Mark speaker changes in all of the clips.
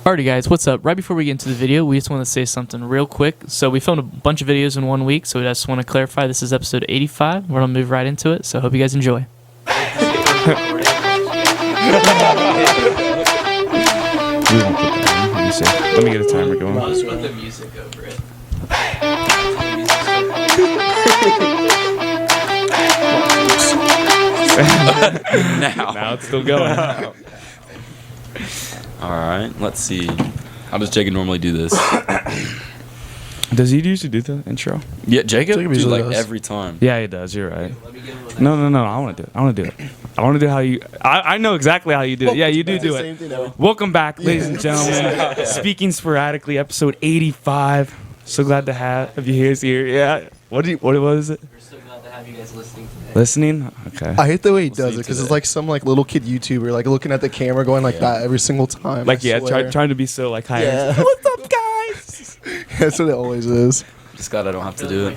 Speaker 1: Alrighty guys, what's up? Right before we get into the video, we just want to say something real quick. So we filmed a bunch of videos in 1 week, so we just want to clarify this is episode 85. We're going to move right into it, so hope you guys enjoy.
Speaker 2: We won't put that in. Let me see. Let me get a timer going.
Speaker 1: I'll just put the music over it.
Speaker 2: Now it's still going.
Speaker 3: Alright, let's see. How does Jacob normally do this?
Speaker 2: Does he usually do the intro?
Speaker 3: Yeah, Jacob
Speaker 4: Jacob
Speaker 3: do
Speaker 4: usually
Speaker 3: like
Speaker 4: does.
Speaker 3: every time.
Speaker 2: Yeah, he does. You're right. No. I want to do it. I want to do it. I want to do how you... I know exactly how you do it. Yeah, you do it. Welcome back, ladies and gentlemen. Speaking Sporadically, episode 85. So glad to have you guys here. Yeah. What is it?
Speaker 1: We're so glad to have you guys listening today.
Speaker 2: Listening? Okay.
Speaker 4: I hate the way he
Speaker 3: We'll
Speaker 4: does
Speaker 3: see
Speaker 4: it because
Speaker 3: today.
Speaker 4: it's like some like little kid YouTuber like looking at the camera going like that every single time.
Speaker 2: Like,
Speaker 4: I
Speaker 2: yeah,
Speaker 4: swear.
Speaker 2: trying to be so like high.
Speaker 4: Yeah.
Speaker 2: What's up, guys?
Speaker 4: That's what it always is.
Speaker 3: Just glad I don't have to do it.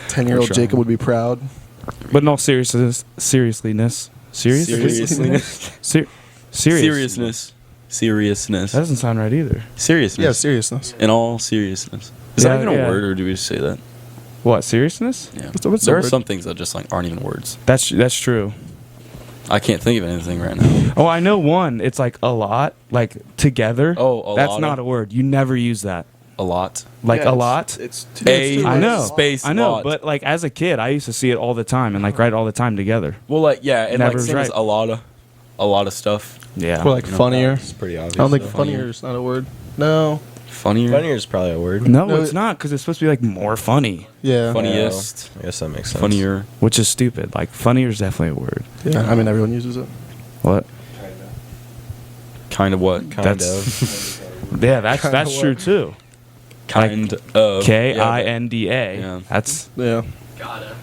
Speaker 4: 10-year-old
Speaker 2: For sure.
Speaker 4: Jacob would be proud.
Speaker 2: But in all seriousness. Seriousness?
Speaker 3: Seriousness. Seriousness.
Speaker 2: That doesn't sound right either.
Speaker 3: Seriousness.
Speaker 4: Yeah, seriousness.
Speaker 3: In all seriousness. Is
Speaker 2: Yeah,
Speaker 3: that even
Speaker 2: yeah.
Speaker 3: a word, or do we just say that?
Speaker 2: What, seriousness?
Speaker 3: Yeah.
Speaker 4: What's the
Speaker 3: There are
Speaker 4: word?
Speaker 3: some things that just like aren't even words.
Speaker 2: That's true.
Speaker 3: I can't think of anything right now.
Speaker 2: Oh, I know one. It's like a lot, like together.
Speaker 3: Oh, a
Speaker 2: That's
Speaker 3: lot
Speaker 2: not
Speaker 3: of-
Speaker 2: a word. You never use that.
Speaker 3: A lot.
Speaker 2: Like a lot.
Speaker 4: It's
Speaker 2: I know.
Speaker 3: Space
Speaker 2: I know,
Speaker 3: lot.
Speaker 2: but like as a kid, I used to see it all the time and like write it all the time together.
Speaker 3: Well, like yeah, and
Speaker 2: Never
Speaker 3: like same as
Speaker 2: right.
Speaker 3: a lot of stuff.
Speaker 2: Yeah.
Speaker 4: Or like funnier.
Speaker 5: It's pretty obvious.
Speaker 4: I don't think
Speaker 5: though.
Speaker 4: funnier is not a word. No.
Speaker 3: Funnier.
Speaker 5: Funnier is probably a word.
Speaker 2: no,
Speaker 4: No,
Speaker 2: it's not because it's supposed to be like more funny,
Speaker 4: Yeah.
Speaker 3: Funniest.
Speaker 5: I guess that makes sense.
Speaker 3: Funnier.
Speaker 2: which is stupid. Like funnier is definitely a word.
Speaker 4: Yeah. I mean, everyone uses it.
Speaker 2: What?
Speaker 3: Kind of what?
Speaker 5: Kind
Speaker 2: That's-
Speaker 5: of.
Speaker 2: Yeah, that's
Speaker 4: Kinda
Speaker 2: true
Speaker 4: what?
Speaker 2: too.
Speaker 3: Kind of.
Speaker 2: K-I-N-D-A.
Speaker 3: Yeah.
Speaker 2: That's
Speaker 4: Yeah.
Speaker 1: Gotta.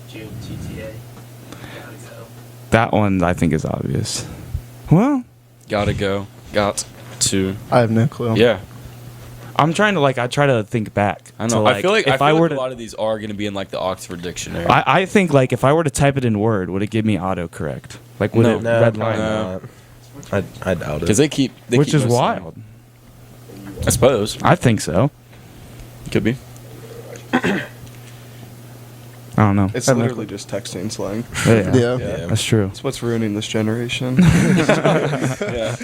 Speaker 1: GTA. Gotta go.
Speaker 2: that one. I think is obvious. Well,
Speaker 3: Gotta go. Got to.
Speaker 4: I have no clue.
Speaker 3: Yeah.
Speaker 2: I'm trying to like. I try to think back.
Speaker 3: I
Speaker 2: to,
Speaker 3: know. I feel like
Speaker 2: if I were
Speaker 3: a
Speaker 2: to,
Speaker 3: lot of these are going to be in like the Oxford Dictionary.
Speaker 2: I think like if I were to type it in Word, would it give me autocorrect? Like would
Speaker 3: No.
Speaker 2: it
Speaker 5: No,
Speaker 2: red
Speaker 5: probably
Speaker 2: line?
Speaker 5: not. I doubt it.
Speaker 3: Because they keep.
Speaker 2: Which
Speaker 3: keep
Speaker 2: is
Speaker 3: most of them.
Speaker 2: wild.
Speaker 3: I suppose.
Speaker 2: I think so.
Speaker 3: Could be.
Speaker 2: I don't know.
Speaker 6: It's
Speaker 4: I have no
Speaker 6: literally just texting slang.
Speaker 2: Yeah,
Speaker 4: Yeah.
Speaker 5: Yeah.
Speaker 2: that's true.
Speaker 6: It's what's ruining this generation.
Speaker 3: Yeah.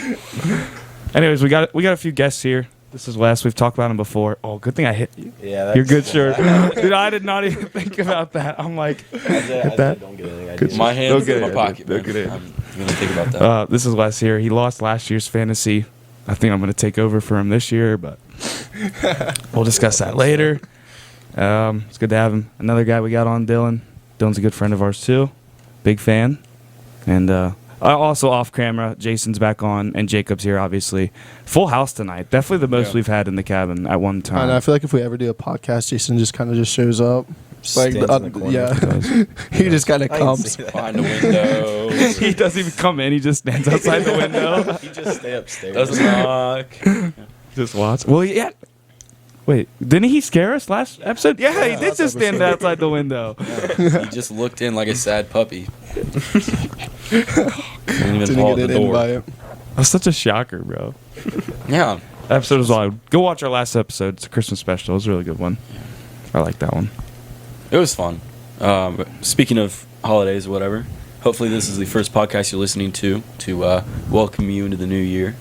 Speaker 2: Anyways, we got a few guests here. This is Wes. We've talked about him before. Oh, good thing I hit you.
Speaker 5: Yeah,
Speaker 2: You're good, sure. Dude, I did not even think about that. I'm like, hit that.
Speaker 5: Don't get anything. I
Speaker 2: Good
Speaker 5: do.
Speaker 3: My hands
Speaker 2: Okay,
Speaker 3: in my
Speaker 2: dude.
Speaker 3: pocket. Man.
Speaker 2: Okay, dude.
Speaker 3: I'm going to think about that.
Speaker 2: This is Wes here. He lost last year's fantasy. I think I'm going to take over for him this year, but we'll discuss that later. It's good to have him. Another guy we got on, Dylan. Dylan's a good friend of ours too. Big fan. And also off camera, Jason's back on, and Jacob's here, obviously. Full house tonight. Definitely the most
Speaker 3: Yeah.
Speaker 2: we've had in the cabin at one time.
Speaker 4: And I feel like if we ever do a podcast, Jason just kind of just shows up. Like,
Speaker 5: Stands in the corner.
Speaker 4: yeah. He just kind of
Speaker 5: I can
Speaker 4: comes.
Speaker 5: see that.
Speaker 3: Behind the window.
Speaker 2: He doesn't even come in. He just stands outside the window.
Speaker 5: He just stay upstairs.
Speaker 3: Doesn't knock.
Speaker 2: Just watch. Well, yeah. Wait, didn't he scare us last episode? Yeah, he did just stand outside the window.
Speaker 3: He just looked in like a sad puppy. Didn't even
Speaker 4: Didn't
Speaker 3: follow
Speaker 4: get
Speaker 3: the
Speaker 4: an
Speaker 3: door.
Speaker 4: invite.
Speaker 2: That's such a shocker, bro.
Speaker 3: Yeah.
Speaker 2: That episode was wild. Go watch our last episode. It's a Christmas special. It was a really good one. I like that one.
Speaker 3: It was fun. But speaking of holidays or whatever, hopefully this is the first podcast you're listening to welcome you into the new year,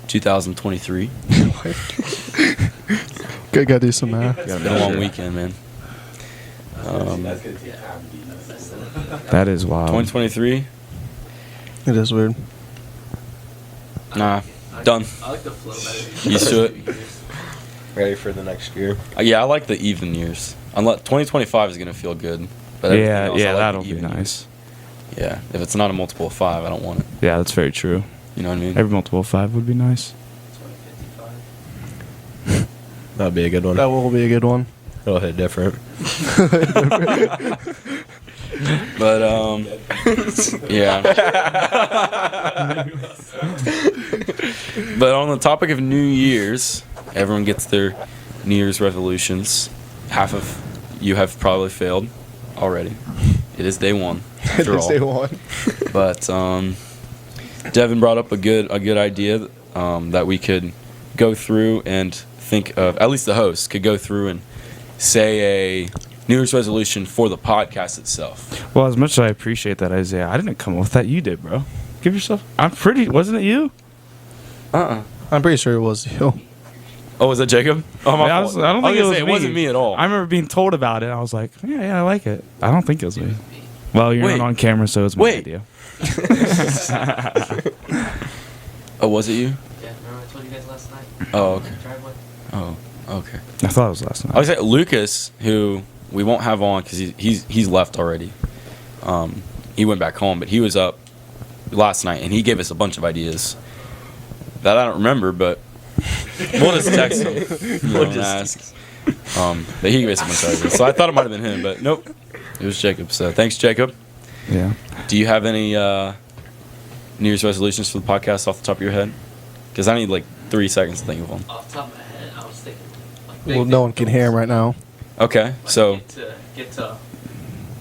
Speaker 3: 2023.
Speaker 4: Gotta do some math.
Speaker 3: It's been a long weekend, man.
Speaker 2: That is wild.
Speaker 3: 2023,
Speaker 4: It is weird.
Speaker 3: nah, done.
Speaker 1: I like the flow better.
Speaker 3: Used to it.
Speaker 5: Ready for the next year.
Speaker 3: Yeah, I like the even years. Unless 2025 is gonna feel good. But everything
Speaker 2: Yeah,
Speaker 3: else, I
Speaker 2: yeah,
Speaker 3: like
Speaker 2: that'll
Speaker 3: the
Speaker 2: be
Speaker 3: even
Speaker 2: nice.
Speaker 3: years. Yeah, if it's not a multiple of 5, I don't want it.
Speaker 2: Yeah, that's very true.
Speaker 3: You know what I mean?
Speaker 2: Every multiple of 5 would be nice.
Speaker 1: 2055.
Speaker 5: That'd be a good one.
Speaker 4: That will be a good one.
Speaker 5: It'll hit different.
Speaker 3: But yeah. But on the topic of New Year's, everyone gets their New Year's resolutions. Half of you have probably failed already. It is day one.
Speaker 4: It
Speaker 3: After
Speaker 4: is
Speaker 3: all.
Speaker 4: day one.
Speaker 3: But Devin brought up a good idea that we could go through and think of, at least the host could go through and say a New Year's resolution for the podcast itself.
Speaker 2: Well, as much as I appreciate that, Isaiah, I didn't come up with that. You did, bro. Give yourself. Wasn't it you?
Speaker 4: I'm pretty sure it was you.
Speaker 3: Oh, was that Jacob? Oh, my
Speaker 2: I
Speaker 3: fault.
Speaker 2: don't think it was me.
Speaker 3: It wasn't me at all.
Speaker 2: I remember being told about it. I was like, yeah, I like it. I don't think it was me. Well, you're
Speaker 3: Wait.
Speaker 2: not on camera, so it's my
Speaker 3: Wait.
Speaker 2: idea.
Speaker 3: Oh, was it you?
Speaker 1: Yeah, remember I told you guys last night?
Speaker 3: Oh, okay.
Speaker 1: Driveway.
Speaker 3: Oh, okay.
Speaker 2: I thought it was last
Speaker 3: I
Speaker 2: night.
Speaker 3: was at Lucas, who we won't have on because he's left already. He went back home, but he was up last night and he gave us a bunch of ideas that I don't remember, but we'll just text him. We'll just ask. But he gave us a bunch of ideas, so I thought it might have been him, but nope, it was Jacob. So thanks, Jacob.
Speaker 2: Yeah.
Speaker 3: Do you have any New Year's resolutions for the podcast off the top of your head? Because I need like 3 seconds to think of one.
Speaker 1: Off the top of my head, I was thinking. Like,
Speaker 4: Well, no one can hear him right now.
Speaker 3: Okay, so
Speaker 1: Get to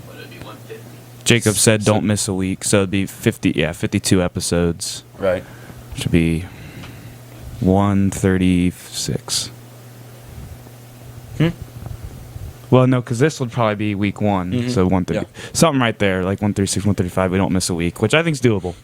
Speaker 1: what would it be, 150?
Speaker 2: Jacob said don't miss a week, so it'd be 52 episodes.
Speaker 3: right.
Speaker 2: Should be 136. Well, no, because this would probably be week one,
Speaker 3: Mhm.
Speaker 2: so 130.
Speaker 3: Yeah.
Speaker 2: Something right there, like 136, 135. We don't miss a week, which I think is doable.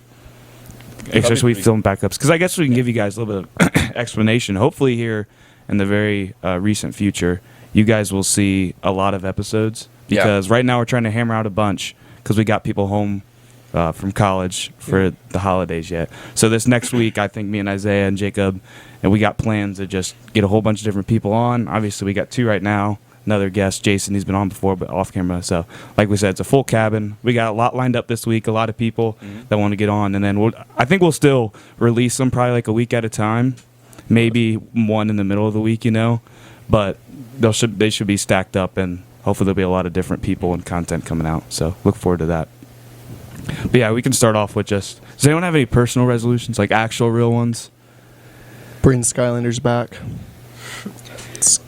Speaker 2: Especially we
Speaker 3: pretty-
Speaker 2: film backups, because I guess we can give you guys a little bit of explanation. Hopefully, here in the very recent future, you guys will see a lot of episodes,
Speaker 3: Yeah.
Speaker 2: because right now we're trying to hammer out a bunch because we got people home from college for the holidays yet. So this next week, I think me and Isaiah and Jacob, and we got plans to just get a whole bunch of different people on. Obviously, we got 2 right now. Another guest, Jason, he's been on before, but off camera. So, like we said, it's a full cabin. We got a lot lined up this week, a lot of people that want to get on. And then I think we'll still release them probably like a week at a time, maybe one in the middle of the week, But they should be stacked up, and hopefully there'll be a lot of different people and content coming out. So, look forward to that. But yeah, we can start off with does anyone have any personal resolutions, like actual real ones?
Speaker 4: Bring Skylanders back.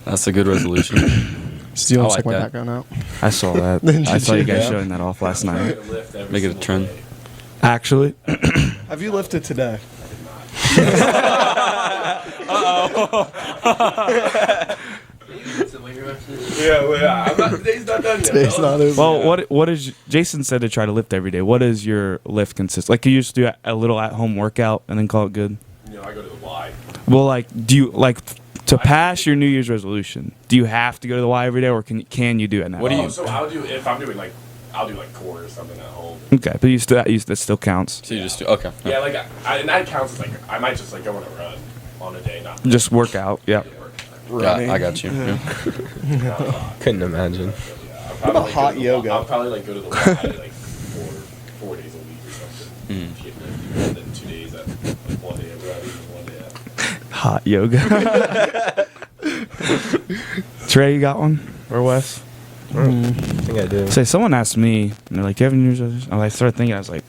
Speaker 3: That's a good resolution.
Speaker 4: So you want
Speaker 3: I
Speaker 4: to check
Speaker 3: like
Speaker 4: my
Speaker 3: that.
Speaker 4: background out?
Speaker 2: I saw that.
Speaker 4: Did
Speaker 2: I saw you guys
Speaker 4: you?
Speaker 2: showing that off last night.
Speaker 3: Make it a trend.
Speaker 2: Actually,
Speaker 6: Have you lifted today?
Speaker 4: Today's not over.
Speaker 2: well, what is Jason said to try to lift every day? What is your lift consist? Like, you just do a little at home workout and then call it good?
Speaker 7: I go to the Y.
Speaker 2: Well, like, do you like to pass your New Year's resolution? Do you have to go to the Y every day, or can you do it now?
Speaker 3: What do you-
Speaker 7: So I'll do if I'm doing I'll do core or something at home.
Speaker 2: Okay, but that still counts.
Speaker 3: So you just do okay.
Speaker 7: Yeah, and that counts as I might just go on a run on a day, not
Speaker 2: Just work out. Yeah.
Speaker 3: Yeah, I got you. Yeah.
Speaker 5: Couldn't imagine.
Speaker 7: What
Speaker 6: about hot yoga?
Speaker 7: I'll probably go to the Y four days a week or something. And then 2 days at one day at running and 1 day at
Speaker 2: Hot yoga. Trey, you got one? Or Wes?
Speaker 5: I think I do.
Speaker 2: Say, someone asked me, and they're like, "Do you have a New Year's resolution?" I started thinking. I was like,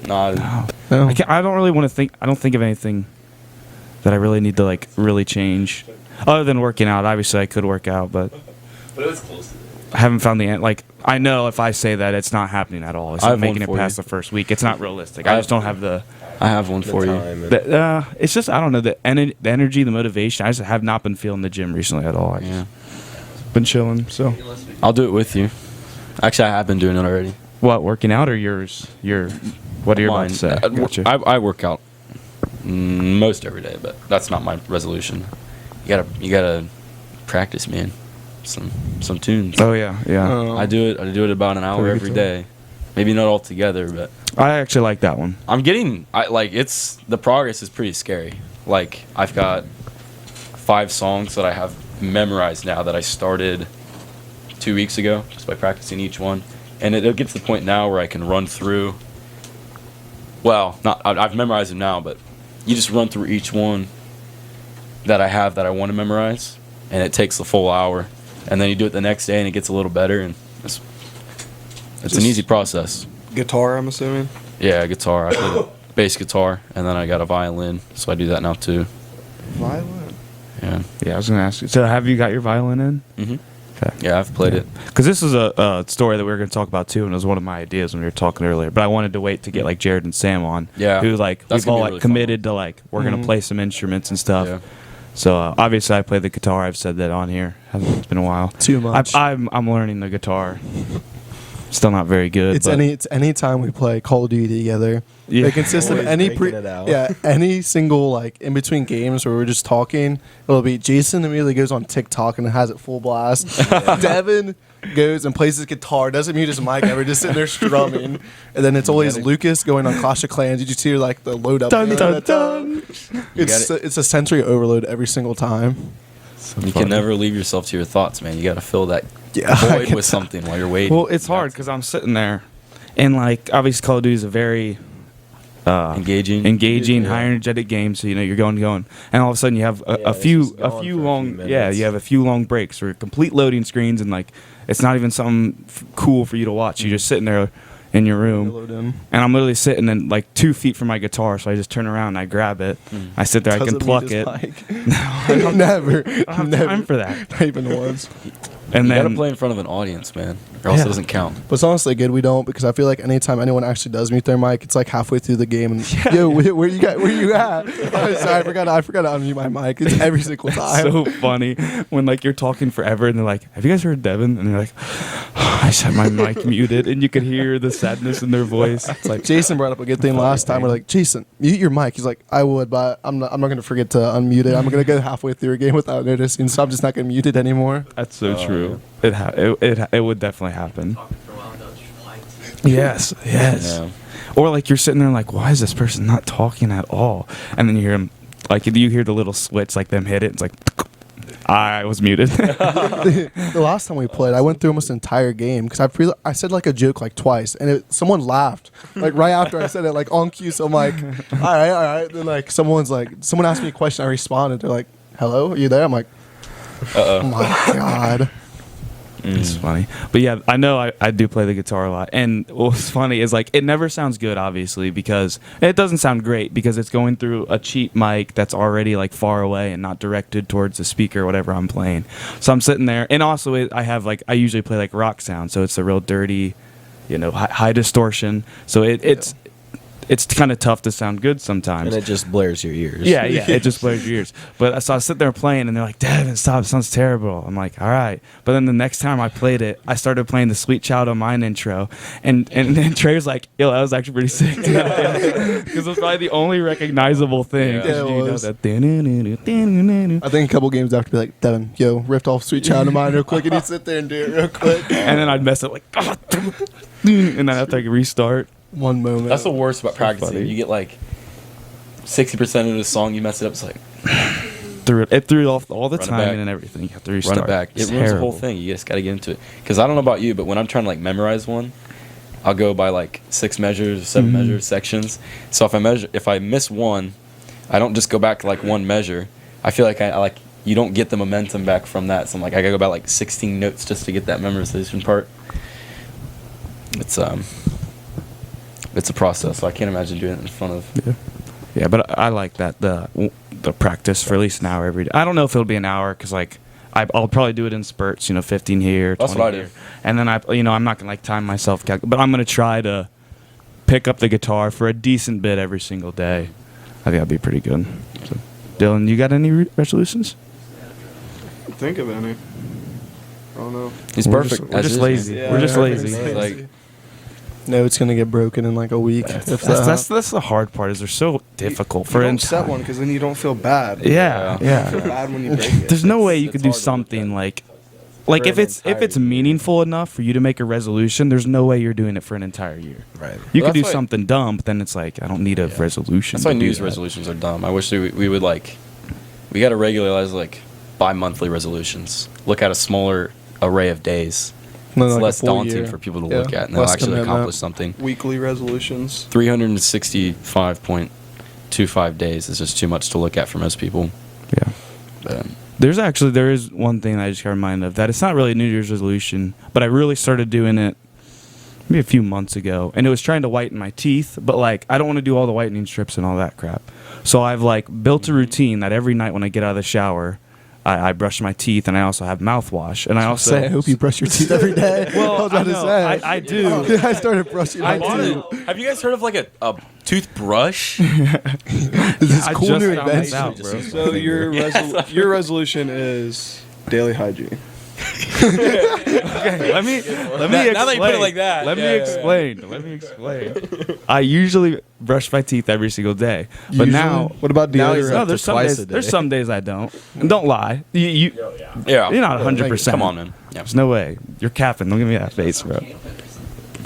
Speaker 3: Nah,
Speaker 2: "No."
Speaker 4: No.
Speaker 2: I don't really want to think. I don't think of anything that I really need to really change, other than working out. Obviously, I could work out, but
Speaker 7: But it was close to
Speaker 2: I haven't found the end. I know if I say that, it's not happening at all. It's
Speaker 3: I
Speaker 2: not
Speaker 3: have
Speaker 2: making
Speaker 3: one
Speaker 2: it
Speaker 3: for
Speaker 2: past
Speaker 3: you.
Speaker 2: the first week. It's not realistic. I just don't have the.
Speaker 3: I have one for you.
Speaker 5: Time and-
Speaker 2: It's just I don't know the energy, the motivation. I just have not been feeling the gym recently at all. I
Speaker 3: Yeah,
Speaker 2: been chilling. So
Speaker 3: I'll do it with you. Actually, I have been doing it already.
Speaker 2: what? Working out or yours? What are you about
Speaker 3: Mine.
Speaker 2: to say? Gotcha.
Speaker 3: I work out most every day, but that's not my resolution. You gotta practice, man. Some tunes.
Speaker 2: Oh yeah, yeah.
Speaker 3: I do it about an hour
Speaker 2: Play
Speaker 3: every
Speaker 2: guitar?
Speaker 3: day. Maybe not all together, but
Speaker 2: I actually like that one.
Speaker 3: I'm getting the progress is pretty scary. Like, I've got 5 songs that I have memorized now that I started 2 weeks ago just by practicing each one, and it gets to the point now where I can run through. Well, I've memorized them now, but you just run through each one that I have that I want to memorize, and it takes the full hour, and then you do it the next day, and it gets a little better, and it's an easy process.
Speaker 6: Guitar, I'm assuming.
Speaker 3: Yeah, guitar. I play bass guitar, and then I got a violin, so I do that now too.
Speaker 6: Violin.
Speaker 3: Yeah.
Speaker 2: Yeah, I was gonna ask you. So have you got your violin in?
Speaker 3: Mm-hmm.
Speaker 2: Okay.
Speaker 3: Yeah, I've played it.
Speaker 2: Because this is a story that we were going to talk about too, and it was one of my ideas when we were talking earlier. But I wanted to wait to get like Jared and Sam on.
Speaker 3: Yeah.
Speaker 2: Who like
Speaker 3: That's
Speaker 2: we've all
Speaker 3: gonna be
Speaker 2: like
Speaker 3: really
Speaker 2: committed to like we're going to play some instruments and stuff.
Speaker 3: Yeah.
Speaker 2: So obviously I play the guitar. I've said that on here. It's been a while.
Speaker 4: Too much.
Speaker 2: I'm learning the guitar. Still not very good.
Speaker 4: It's
Speaker 2: but
Speaker 4: any time we play Call of Duty together.
Speaker 2: Yeah.
Speaker 4: It consists of
Speaker 5: Always
Speaker 4: any
Speaker 5: breaking it out.
Speaker 4: any single like in between games where we're just talking. It'll be Jason immediately goes on TikTok and has it full blast. Devin goes and plays his guitar, doesn't mute his mic ever, just sitting there strumming. And then it's always Lucas going on Clash of Clans. You just hear like the load up.
Speaker 2: Dun, dun, dun.
Speaker 4: It's a sensory overload every single time.
Speaker 3: You can never leave yourself to your thoughts, man. You got to fill that
Speaker 4: Yeah, I
Speaker 3: void
Speaker 4: get
Speaker 3: with something while you're waiting.
Speaker 2: Well, it's hard because I'm sitting there, and like obviously Call of Duty is a very
Speaker 3: engaging.
Speaker 2: high energetic game. So you're going, and all of a sudden you have a
Speaker 5: it's
Speaker 2: few
Speaker 5: just going for a few
Speaker 2: long
Speaker 5: minutes.
Speaker 2: you have a few long breaks or complete loading screens, and like it's not even something cool for you to watch. You're just sitting there in your room,
Speaker 4: Load in.
Speaker 2: and I'm literally sitting in like 2 feet from my guitar, so I just turn around and I grab it. I sit there, I can
Speaker 4: Doesn't
Speaker 2: pluck
Speaker 4: mute
Speaker 2: it.
Speaker 4: his
Speaker 2: I
Speaker 4: mic.
Speaker 2: don't
Speaker 4: Never.
Speaker 2: I don't have
Speaker 4: Never.
Speaker 2: time for that.
Speaker 4: Not even once.
Speaker 2: And
Speaker 3: You got to
Speaker 2: then
Speaker 3: play in front of an audience, man, or else
Speaker 2: Yeah.
Speaker 3: it doesn't count.
Speaker 4: But it's honestly good we don't, because I feel like anytime anyone actually does mute their mic, it's like halfway through the game and yo, where you at? Oh, sorry, I forgot to unmute my mic. It's every single time.
Speaker 2: so funny when like you're talking forever and they're like, "Have you guys heard Devin?" And they're like, "I just had my mic muted," and you could hear the sadness in their voice. It's like,
Speaker 4: Jason brought up a good thing last time. We're like, Jason, mute your mic. He's like, I would, but I'm not gonna forget to unmute it. I'm gonna go halfway through a game without noticing, so I'm just not gonna mute it anymore.
Speaker 2: that's so true. It would definitely happen. Yes.
Speaker 3: Yeah.
Speaker 2: Or like you're sitting there like, why is this person not talking at all? And then you hear him, like you hear the little switch, like them hit it. It's like, I was muted.
Speaker 4: The last time we played, I went through almost an entire game because I said like a joke like twice, and someone laughed like right after I said it, like on cue. So I'm like, all right. Then like someone asked me a question, I responded. They're like, hello, are you there? I'm like, oh my god.
Speaker 2: It's funny. But yeah, I know I do play the guitar a lot. And what's funny is like it never sounds good, obviously, because it doesn't sound great because it's going through a cheap mic that's already like far away and not directed towards the speaker or whatever I'm playing. So I'm sitting there, and also I usually play like rock sound, so it's a real dirty, high distortion. So it's kind of tough to sound good sometimes.
Speaker 5: And it just blares your ears.
Speaker 2: Yeah, it just blares your ears. But so I sit there playing, and they're like, "Devin, stop! It sounds terrible." I'm like, "All right." But then the next time I played it, I started playing the "Sweet Child O' Mine" intro, and then Trey was like, "Yo, that was actually pretty sick," because it was probably the only recognizable thing.
Speaker 3: Yeah.
Speaker 2: 'Cause
Speaker 4: Yeah, it
Speaker 2: you know
Speaker 4: was.
Speaker 2: that.
Speaker 4: I think a couple games after be like, Devin, yo, ripped off Sweet Child of Mine real quick, and he'd sit there and do it real quick.
Speaker 2: And then I'd mess up like, and then I have to like restart.
Speaker 4: One moment.
Speaker 3: That's the worst about practicing.
Speaker 2: funny.
Speaker 3: You get like 60% of the song, you mess it up. It's like
Speaker 2: It threw off all the
Speaker 3: Run it
Speaker 2: timing
Speaker 3: back.
Speaker 2: and everything. You have to
Speaker 3: run
Speaker 2: restart.
Speaker 3: it back. It
Speaker 2: It's
Speaker 3: ruins the whole
Speaker 2: terrible.
Speaker 3: thing. You just got to get into it. Because I don't know about you, but when I'm trying to like memorize one, I'll go by like 6 measures, 7 measures, sections. So if I miss one, I don't just go back to like one measure. I feel like I like you don't get the momentum back from that. So I'm like I gotta go back like 16 notes just to get that memorization part. It's a process. So I can't imagine doing it in front of.
Speaker 2: Yeah, but I like that the practice for at least an hour every day. I don't know if it'll be an hour because like I'll probably do it in spurts. 15 here, 20
Speaker 3: That's what I
Speaker 2: here.
Speaker 3: do.
Speaker 2: And then I'm not gonna like time myself, but I'm gonna try to pick up the guitar for a decent bit every single day. I think that'd be pretty good. So, Dylan, you got any resolutions?
Speaker 6: Think of any. I don't know.
Speaker 3: He's
Speaker 2: We're
Speaker 3: perfect.
Speaker 2: We're
Speaker 3: as
Speaker 2: just
Speaker 3: is,
Speaker 2: lazy.
Speaker 3: man.
Speaker 2: We're just lazy.
Speaker 3: It's like
Speaker 4: No, it's gonna get broken in like a week.
Speaker 2: That's the hard part. Is they're so difficult for
Speaker 6: You don't
Speaker 2: instance.
Speaker 6: set one because then you don't feel bad.
Speaker 2: Yeah,
Speaker 6: You
Speaker 2: yeah.
Speaker 6: feel bad when you break it.
Speaker 2: There's no way you
Speaker 3: It's
Speaker 2: could do
Speaker 3: hard to look
Speaker 2: something
Speaker 3: at.
Speaker 2: like
Speaker 5: For
Speaker 2: if
Speaker 5: an
Speaker 2: it's
Speaker 5: entire
Speaker 2: meaningful enough for you to make a resolution. There's no way you're doing it for an entire year.
Speaker 5: Right.
Speaker 2: You
Speaker 3: Well,
Speaker 2: could do
Speaker 3: that's why-
Speaker 2: something dumb, but then it's like I don't need a resolution.
Speaker 3: that's why
Speaker 2: to do
Speaker 3: New Year's
Speaker 2: that.
Speaker 3: resolutions are dumb. I wish we would like we got to regularize like bi-monthly resolutions. Look at a smaller array of days.
Speaker 4: No,
Speaker 3: It's
Speaker 4: like a
Speaker 3: less
Speaker 4: full
Speaker 3: daunting
Speaker 4: year.
Speaker 3: for people to
Speaker 4: Yeah,
Speaker 3: look at, and they'll
Speaker 4: less
Speaker 3: actually
Speaker 4: commitment.
Speaker 3: accomplish something.
Speaker 6: Weekly resolutions.
Speaker 3: 365.25 days is just too much to look at for most people.
Speaker 2: Yeah.
Speaker 3: But,
Speaker 2: There is one thing I just got reminded of that it's not really a New Year's resolution, but I really started doing it maybe a few months ago, and it was trying to whiten my teeth, but like I don't want to do all the whitening strips and all that crap. So I've like built a routine that every night when I get out of the shower, I brush my teeth, and I also have mouthwash, and I also
Speaker 4: I hope you brush your teeth every day.
Speaker 2: Well,
Speaker 4: I was about to
Speaker 2: know,
Speaker 4: say.
Speaker 2: I do.
Speaker 4: I started brushing my
Speaker 3: Honestly,
Speaker 4: teeth.
Speaker 3: have you guys heard of like a toothbrush?
Speaker 4: This is
Speaker 2: I
Speaker 4: cool
Speaker 2: just
Speaker 4: new
Speaker 2: found this
Speaker 4: invention.
Speaker 2: out, bro.
Speaker 6: So your resolution is daily hygiene.
Speaker 2: Okay, let me explain.
Speaker 3: Now that you put it like that,
Speaker 2: Let
Speaker 3: yeah,
Speaker 2: me
Speaker 3: yeah,
Speaker 2: explain. Let me explain. I usually brush my teeth every single day, but now
Speaker 6: What about
Speaker 5: Now he's
Speaker 6: deodorant?
Speaker 5: up
Speaker 2: no,
Speaker 5: to
Speaker 2: there's some
Speaker 5: twice
Speaker 2: days.
Speaker 5: a day.
Speaker 2: There's some days I don't. And don't lie.
Speaker 3: Yeah.
Speaker 2: You're not 100%.
Speaker 3: Come on, man. Yeah.
Speaker 2: There's no way. You're capping. Don't give me that face, bro.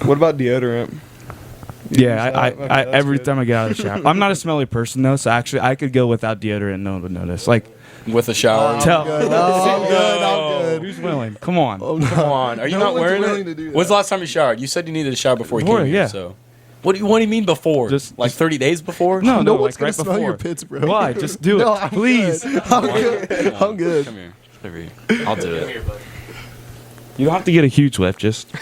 Speaker 6: What about deodorant? You
Speaker 2: Yeah,
Speaker 6: use
Speaker 2: I
Speaker 6: that? Okay, that's
Speaker 2: every
Speaker 6: good.
Speaker 2: time I get out of the shower, I'm not a smelly person though, so actually I could go without deodorant and no one would notice. Like,
Speaker 3: With a shower.
Speaker 2: tell
Speaker 4: Good. No, I'm good. I'm good.
Speaker 2: who's willing? Come on.
Speaker 3: Come on. Are you
Speaker 4: No
Speaker 3: not
Speaker 4: one's
Speaker 3: wearing
Speaker 4: willing
Speaker 3: it?
Speaker 4: to do
Speaker 3: When's
Speaker 4: that.
Speaker 3: the last time you showered? You said you needed a shower before you
Speaker 2: Before,
Speaker 3: came here.
Speaker 2: yeah.
Speaker 3: So, what do you mean before?
Speaker 2: Just-
Speaker 3: like 30 days before?
Speaker 2: No,
Speaker 4: No
Speaker 2: like
Speaker 4: one's gonna
Speaker 2: right
Speaker 4: smell
Speaker 2: before.
Speaker 4: your pits, bro.
Speaker 2: Why? Just do it,
Speaker 4: No, I'm
Speaker 2: please.
Speaker 4: good. I'm good. I'm good.
Speaker 3: Come here. Over here. I'll do it.
Speaker 2: You don't have to get a huge whiff. Just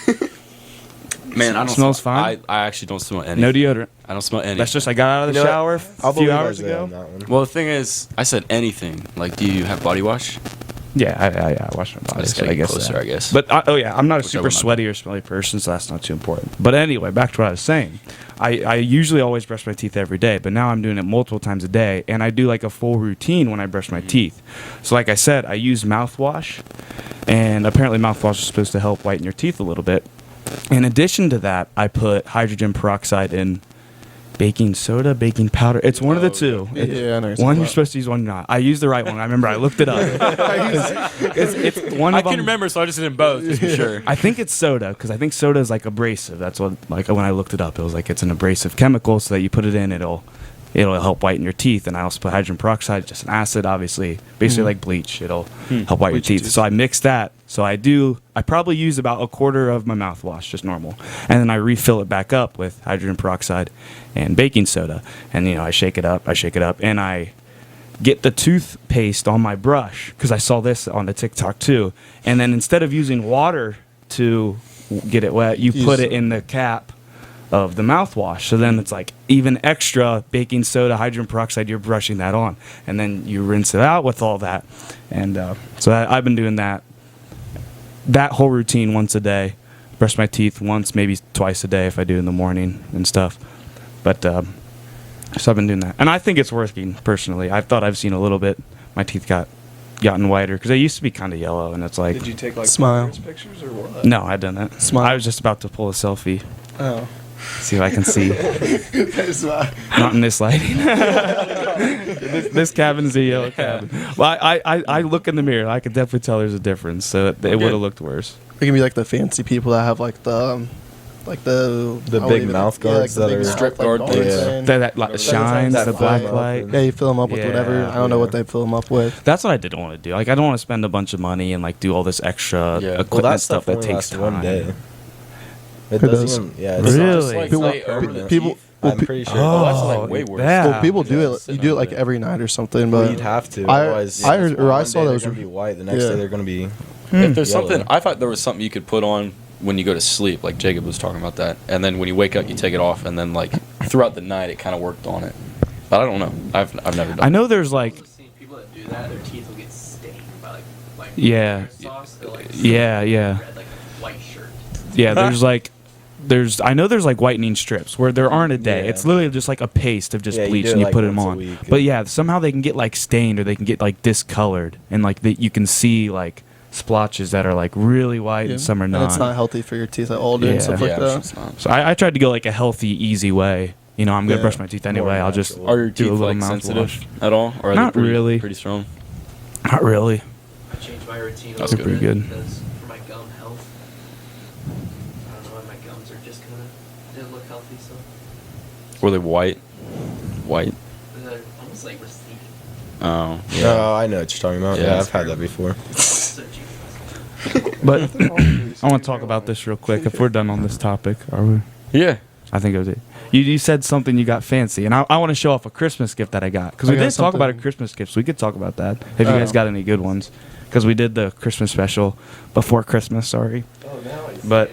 Speaker 3: Man, I don't
Speaker 2: Smells
Speaker 3: smell,
Speaker 2: fine?
Speaker 3: I actually don't smell any.
Speaker 2: no deodorant.
Speaker 3: I don't smell any.
Speaker 2: That's just I got out of the
Speaker 5: You know what?
Speaker 2: shower
Speaker 5: I'll
Speaker 2: a few
Speaker 5: believe
Speaker 2: hours
Speaker 5: Isaiah
Speaker 2: ago.
Speaker 5: on that one.
Speaker 3: Well, the thing is, I said anything. Like, do you have body wash?
Speaker 2: Yeah, I wash my
Speaker 3: I
Speaker 2: body.
Speaker 3: just
Speaker 2: So
Speaker 3: gotta
Speaker 2: I
Speaker 3: get
Speaker 2: guess
Speaker 3: closer,
Speaker 2: that.
Speaker 3: I guess.
Speaker 2: But oh yeah, I'm not a
Speaker 3: Which I
Speaker 2: super
Speaker 3: will not
Speaker 2: sweaty or smelly person, so that's not too important. But anyway, back to what I was saying. I usually always brush my teeth every day, but now I'm doing it multiple times a day, and I do like a full routine when I brush my teeth. So like I said, I use mouthwash, and apparently mouthwash is supposed to help whiten your teeth a little bit. In addition to that, I put hydrogen peroxide in baking soda, baking powder. It's one of the two.
Speaker 4: Yeah, I know what you're
Speaker 2: One
Speaker 4: talking
Speaker 2: you're
Speaker 4: about.
Speaker 2: supposed to use, one you're not. I used the right one. I remember I looked it up. it's one
Speaker 3: I
Speaker 2: of
Speaker 3: can
Speaker 2: them.
Speaker 3: remember, so I just did both, just for sure.
Speaker 2: I think it's soda because I think soda is like abrasive. That's what like when I looked it up, it was like it's an abrasive chemical, so that you put it in, it'll help whiten your teeth. And I also put hydrogen peroxide, just an acid, obviously, basically like bleach. It'll help whiten your teeth. So I mix that. So I probably use about a quarter of my mouthwash, just normal, and then I refill it back up with hydrogen peroxide and baking soda, and I shake it up, and I get the toothpaste on my brush because I saw this on the TikTok too. And then instead of using water to get it wet, you put it in the cap of the mouthwash. So then it's like even extra baking soda, hydrogen peroxide, you're brushing that on. And then you rinse it out with all that. And so I've been doing that whole routine once a day. Brush my teeth once, maybe twice a day if I do in the morning and stuff. But so I've been doing that, and I think it's working personally. I thought I've seen a little bit. My teeth gotten whiter because they used to be kind of yellow, and it's like
Speaker 6: Did you take like
Speaker 4: Smile.
Speaker 6: progress pictures or what?
Speaker 2: no, I done that.
Speaker 4: Smile.
Speaker 2: I was just about to pull a selfie,
Speaker 4: Oh.
Speaker 2: see if I can see. Not in this lighting. this cabin is a yellow cabin. Well, I look in the mirror. I could definitely tell there's a difference. So it would have looked worse.
Speaker 4: It can be like the fancy people that have like the
Speaker 5: big mouth guards that are-
Speaker 3: Strip guard
Speaker 4: guards
Speaker 3: things.
Speaker 4: and-
Speaker 2: That shines,
Speaker 5: that
Speaker 2: the
Speaker 5: fill
Speaker 2: black
Speaker 5: up
Speaker 2: light.
Speaker 5: and-
Speaker 4: Yeah, you fill them up with
Speaker 2: Yeah,
Speaker 4: whatever. I don't know what they fill them up with.
Speaker 2: That's what I didn't want to do. Like, I don't want to spend a bunch of money and like do all this extra
Speaker 3: Yeah. Well,
Speaker 2: equipment
Speaker 5: Well, that
Speaker 2: stuff
Speaker 5: stuff
Speaker 2: that
Speaker 5: only
Speaker 2: takes
Speaker 5: lasts
Speaker 2: time.
Speaker 5: one day. It
Speaker 4: Who
Speaker 5: doesn't
Speaker 4: does?
Speaker 5: even, yeah,
Speaker 2: Really?
Speaker 5: it's
Speaker 3: Not just, like,
Speaker 4: People-
Speaker 3: stay permanent
Speaker 4: people-
Speaker 3: teeth.
Speaker 4: well,
Speaker 5: I'm pretty sure.
Speaker 3: Oh, that's
Speaker 2: Oh,
Speaker 3: like way worse.
Speaker 2: yeah.
Speaker 4: Well, people do
Speaker 3: Yeah,
Speaker 4: it. You
Speaker 3: sitting
Speaker 4: do it
Speaker 3: over
Speaker 4: like
Speaker 3: there.
Speaker 4: every night or something.
Speaker 5: Well,
Speaker 4: But
Speaker 5: you'd have to.
Speaker 4: I-
Speaker 5: Otherwise,
Speaker 4: I heard- or I
Speaker 5: one
Speaker 4: saw
Speaker 5: day
Speaker 4: that
Speaker 5: they're
Speaker 4: was-
Speaker 5: gonna be white. The next
Speaker 4: yeah.
Speaker 5: day they're gonna be.
Speaker 3: If there's
Speaker 5: Yellow.
Speaker 3: something, I thought there was something you could put on when you go to sleep, like Jacob was talking about that, and then when you wake up, you take it off, and then like throughout the night, it kind of worked on it. But I don't know. I've never done.
Speaker 2: I know there's like
Speaker 1: I've seen people that do that, their teeth will get stained by like
Speaker 2: Yeah.
Speaker 1: sauce. They'll, like,
Speaker 2: Yeah.
Speaker 1: red, like a white shirt.
Speaker 2: Yeah, I know there's like whitening strips where there aren't a day.
Speaker 5: Yeah.
Speaker 2: It's literally just like a paste of just
Speaker 5: Yeah, you
Speaker 2: bleach
Speaker 5: do it,
Speaker 2: and you
Speaker 5: like,
Speaker 2: put them
Speaker 5: once a
Speaker 2: on.
Speaker 5: week.
Speaker 2: But yeah, somehow they can get like stained or they can get like discolored and like you can see like splotches that are like really white and some are
Speaker 4: and
Speaker 2: not.
Speaker 4: it's not healthy for your teeth at all, dude.
Speaker 2: Yeah.
Speaker 4: And stuff
Speaker 3: Yeah,
Speaker 4: like
Speaker 3: I'm sure
Speaker 4: that.
Speaker 3: it's not.
Speaker 2: So I tried to go like a healthy, easy way. I'm gonna
Speaker 4: Yeah.
Speaker 2: brush my teeth anyway. I'll just
Speaker 5: natural.
Speaker 3: Are your
Speaker 2: do
Speaker 3: teeth
Speaker 2: a little
Speaker 3: like
Speaker 2: mouthwash.
Speaker 3: sensitive at all, or are
Speaker 2: Not
Speaker 3: they
Speaker 2: really.
Speaker 3: pretty strong?
Speaker 2: Not really.
Speaker 1: I changed my routine a
Speaker 3: That's
Speaker 1: little
Speaker 2: pretty
Speaker 1: bit
Speaker 2: good.
Speaker 1: because for my gum health. I don't know, my gums are just kind of didn't look healthy, so
Speaker 3: Were they white? White.
Speaker 1: they're almost like receding.
Speaker 3: Oh.
Speaker 5: Oh, I know what you're talking about.
Speaker 3: Yeah,
Speaker 5: Yeah,
Speaker 3: it's
Speaker 5: I've had that before.
Speaker 1: So cheap.
Speaker 2: But I want to talk about this real quick. If we're done on this topic, are we?
Speaker 3: Yeah.
Speaker 2: I think it was it. You said something you got fancy, and I want to show off a Christmas gift that I got because we
Speaker 4: I got
Speaker 2: did talk about a
Speaker 4: something.
Speaker 2: Christmas gift. So we could talk about that if you guys got any good ones because we did the Christmas special before Christmas. Sorry, but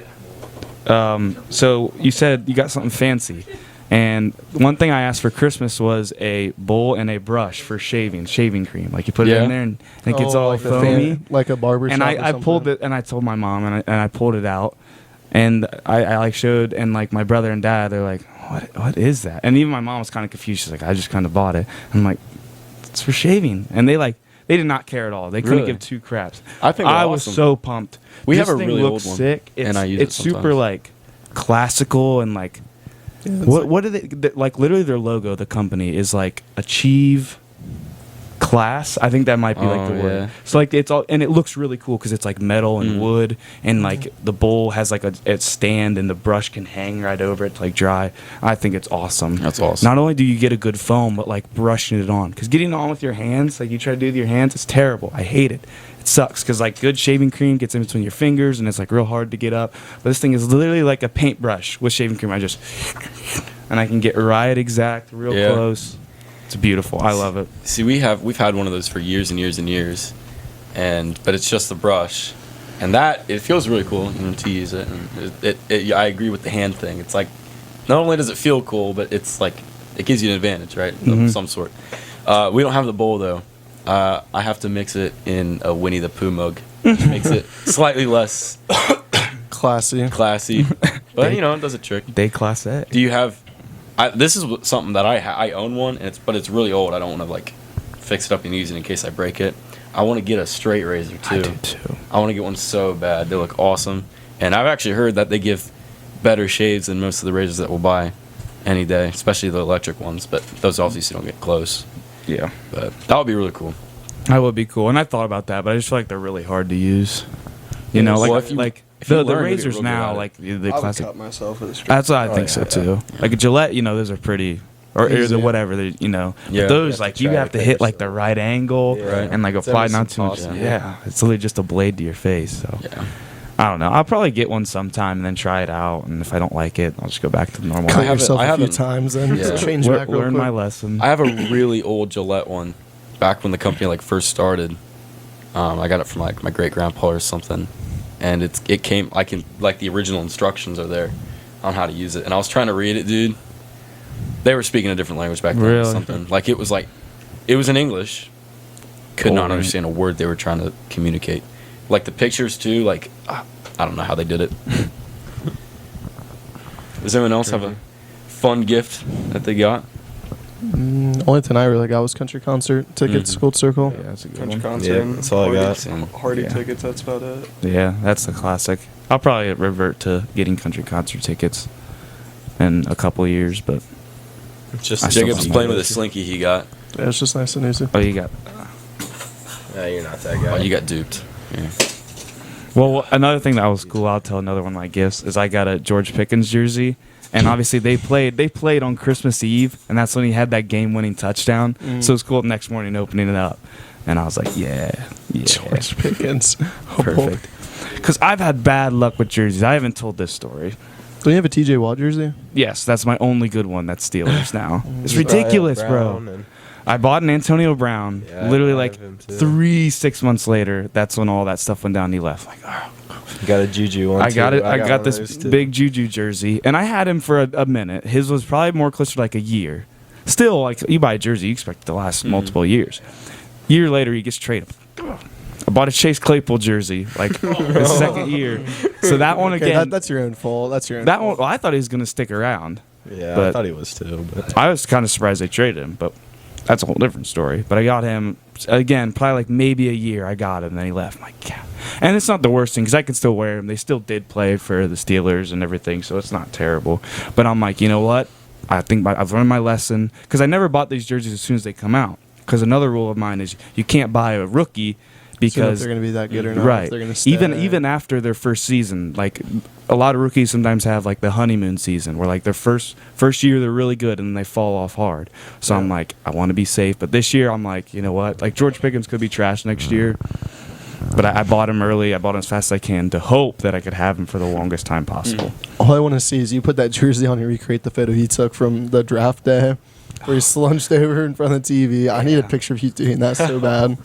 Speaker 2: so you said you got something fancy, And one thing I asked for Christmas was a bowl and a brush for shaving cream. Like you put it in there and it gets all
Speaker 4: like the
Speaker 2: foamy.
Speaker 4: like a barber
Speaker 2: And
Speaker 4: shop.
Speaker 2: I pulled it, and I told my mom, and I pulled it out, and I like showed, and like my brother and dad, they're like, what is that? And even my mom was kind of confused. She's like, I just kind of bought it. I'm like, it's for shaving, and they did not care at all. They couldn't give two craps.
Speaker 3: I think
Speaker 2: I was so pumped.
Speaker 3: We
Speaker 2: This
Speaker 3: have a
Speaker 2: thing
Speaker 3: really
Speaker 2: looks
Speaker 3: old one,
Speaker 2: sick.
Speaker 3: and I use it
Speaker 2: it's super
Speaker 3: sometimes.
Speaker 2: like classical and like. What do they like? Literally, their logo, the company, is like Achieve Class. I think that might be like the word.
Speaker 3: Yeah.
Speaker 2: So like it's all, and it looks really cool because it's like metal and wood, and like the bowl has like a stand, and the brush can hang right over it to like dry. I think it's awesome.
Speaker 3: That's awesome.
Speaker 2: Not only do you get a good foam, but like brushing it on, because getting it on with your hands, like you try to do with your hands, it's terrible. I hate it. It sucks because like good shaving cream gets in between your fingers and it's like real hard to get up. But this thing is literally like a paintbrush with shaving cream. And I can get right exact, real close. It's beautiful. I love it.
Speaker 3: See, we've had one of those for years and years and years, but it's just the brush, and that it feels really cool, to use it. And I agree with the hand thing. It's like not only does it feel cool, but it's like it gives you an advantage, right, of some sort. We don't have the bowl though. I have to mix it in a Winnie the Pooh mug, which makes it slightly less
Speaker 4: classy.
Speaker 3: But it does a trick.
Speaker 2: Day class A.
Speaker 3: Do you have? This is something that I own one, but it's really old. I don't want to like fix it up and use it in case I break it. I want to get a straight razor too.
Speaker 2: I do too.
Speaker 3: I want to get one so bad. They look awesome, and I've actually heard that they give better shades than most of the razors that we'll buy any day, especially the electric ones. But those obviously don't get close.
Speaker 2: Yeah.
Speaker 3: But that would be really cool.
Speaker 2: That would be cool. And I thought about that, but I just feel like they're really hard to use. You know,
Speaker 3: Well,
Speaker 2: like
Speaker 3: if you
Speaker 2: the
Speaker 3: learn to get
Speaker 2: razors
Speaker 3: real good
Speaker 2: now,
Speaker 3: at it.
Speaker 2: like the
Speaker 6: I would
Speaker 2: classic.
Speaker 6: cut myself with a straight.
Speaker 2: That's what I think so too. Like a Gillette, those are pretty, or
Speaker 4: Easy.
Speaker 2: the whatever, But
Speaker 3: Yeah.
Speaker 2: those,
Speaker 5: You
Speaker 2: like
Speaker 5: have to
Speaker 2: you
Speaker 5: try
Speaker 2: have
Speaker 5: to
Speaker 2: to
Speaker 5: cut
Speaker 2: hit like the
Speaker 5: yourself.
Speaker 2: right angle
Speaker 5: Yeah.
Speaker 2: and like
Speaker 5: It's
Speaker 2: apply
Speaker 5: every
Speaker 2: not too much.
Speaker 5: possible.
Speaker 2: Yeah, it's literally just a blade to your face. So
Speaker 3: Yeah.
Speaker 2: I don't know. I'll probably get one sometime and then try it out. And if I don't like it, I'll just go back to the normal.
Speaker 4: Cut
Speaker 3: I have
Speaker 4: yourself
Speaker 3: I
Speaker 4: a
Speaker 3: have
Speaker 4: few
Speaker 3: an-
Speaker 4: times and
Speaker 3: Yeah.
Speaker 4: change back real
Speaker 2: Learn
Speaker 4: quick.
Speaker 2: my lesson.
Speaker 3: I have a really old Gillette one, back when the company like first started. I got it from like my great grandpa or something, and it came. I can like the original instructions are there on how to use it, and I was trying to read it, dude. They were speaking a different language back then. Or
Speaker 2: Really?
Speaker 3: something like it was in English. Could not
Speaker 2: Old.
Speaker 3: understand a word they were trying to communicate. Like the pictures too. Like I don't know how they did it. Does anyone else have a fun gift that they got?
Speaker 4: Only thing I really got was country concert tickets, Gold Circle.
Speaker 2: Yeah, that's a good
Speaker 6: Country
Speaker 2: one.
Speaker 6: concert.
Speaker 5: Yeah,
Speaker 6: and
Speaker 5: that's all I got.
Speaker 6: Hardy
Speaker 2: Yeah.
Speaker 6: tickets. That's about it.
Speaker 2: Yeah, that's the classic. I'll probably revert to getting country concert tickets in a couple of years, but
Speaker 5: Just
Speaker 2: I still
Speaker 3: Jacob's
Speaker 2: think
Speaker 3: playing with a slinky he got.
Speaker 4: Yeah, it's just nice and easy.
Speaker 2: oh, you got.
Speaker 5: Yeah, you're not that
Speaker 3: Oh,
Speaker 5: guy.
Speaker 3: you got duped. Yeah.
Speaker 2: Well, another thing that was cool, I'll tell another one of my gifts, is I got a George Pickens jersey. And obviously they played on Christmas Eve, and that's when he had that game-winning touchdown. So it was cool the next morning opening it up. And I was like, yeah.
Speaker 4: George Pickens.
Speaker 2: Perfect. Because I've had bad luck with jerseys. I haven't told this story.
Speaker 4: Do you have a TJ Watt jersey?
Speaker 2: Yes, that's my only good one. That's Steelers now. It's
Speaker 5: Brian
Speaker 2: ridiculous,
Speaker 5: Brown
Speaker 2: bro.
Speaker 5: and-
Speaker 2: I bought an Antonio Brown.
Speaker 5: Yeah,
Speaker 2: Literally
Speaker 5: I
Speaker 2: like
Speaker 5: have him too.
Speaker 2: 3-6 months later, that's when all that stuff went down. And he left. Like, oh.
Speaker 5: You got a Juju one.
Speaker 2: I got
Speaker 5: too.
Speaker 2: it. I
Speaker 5: one
Speaker 2: got
Speaker 5: of
Speaker 2: this
Speaker 5: those too.
Speaker 2: big Juju jersey, and I had him for a minute. His was probably more closer to like a year. Still, like you buy a jersey, you expect it to last multiple years. Year later, he gets traded. I bought a Chase Claypool jersey, like his second year. So that one
Speaker 4: Okay,
Speaker 2: again.
Speaker 4: that's your own fault. That's your own
Speaker 2: That
Speaker 4: fault.
Speaker 2: one. Well, I thought he was going to stick around.
Speaker 5: Yeah,
Speaker 2: but-
Speaker 5: I thought he was too. But
Speaker 2: I was kind of surprised they traded him, but that's a whole different story. But I got him again, probably like maybe a year. I got him, and then he left. I'm like, God. And it's not the worst thing because I can still wear him. They still did play for the Steelers and everything, so it's not terrible. But I'm like, you know what? I think I've learned my lesson because I never bought these jerseys as soon as they come out. Because another rule of mine is you can't buy a rookie
Speaker 4: So if
Speaker 2: because
Speaker 4: they're going to be that good or not.
Speaker 2: right.
Speaker 4: If they're going to stay.
Speaker 2: Even after their first season, like a lot of rookies sometimes have like the honeymoon season where like their first year they're really good and then they fall off hard. So I'm like, I want to be safe, but this year I'm like, you know what? Like George Pickens could be trash next year, but I bought him early. I bought him as fast as I can to hope that I could have him for the longest time possible.
Speaker 4: All I want to see is you put that jersey on and recreate the photo he took from the draft day where he slunched over in front of the TV. I need a picture of you doing that so bad.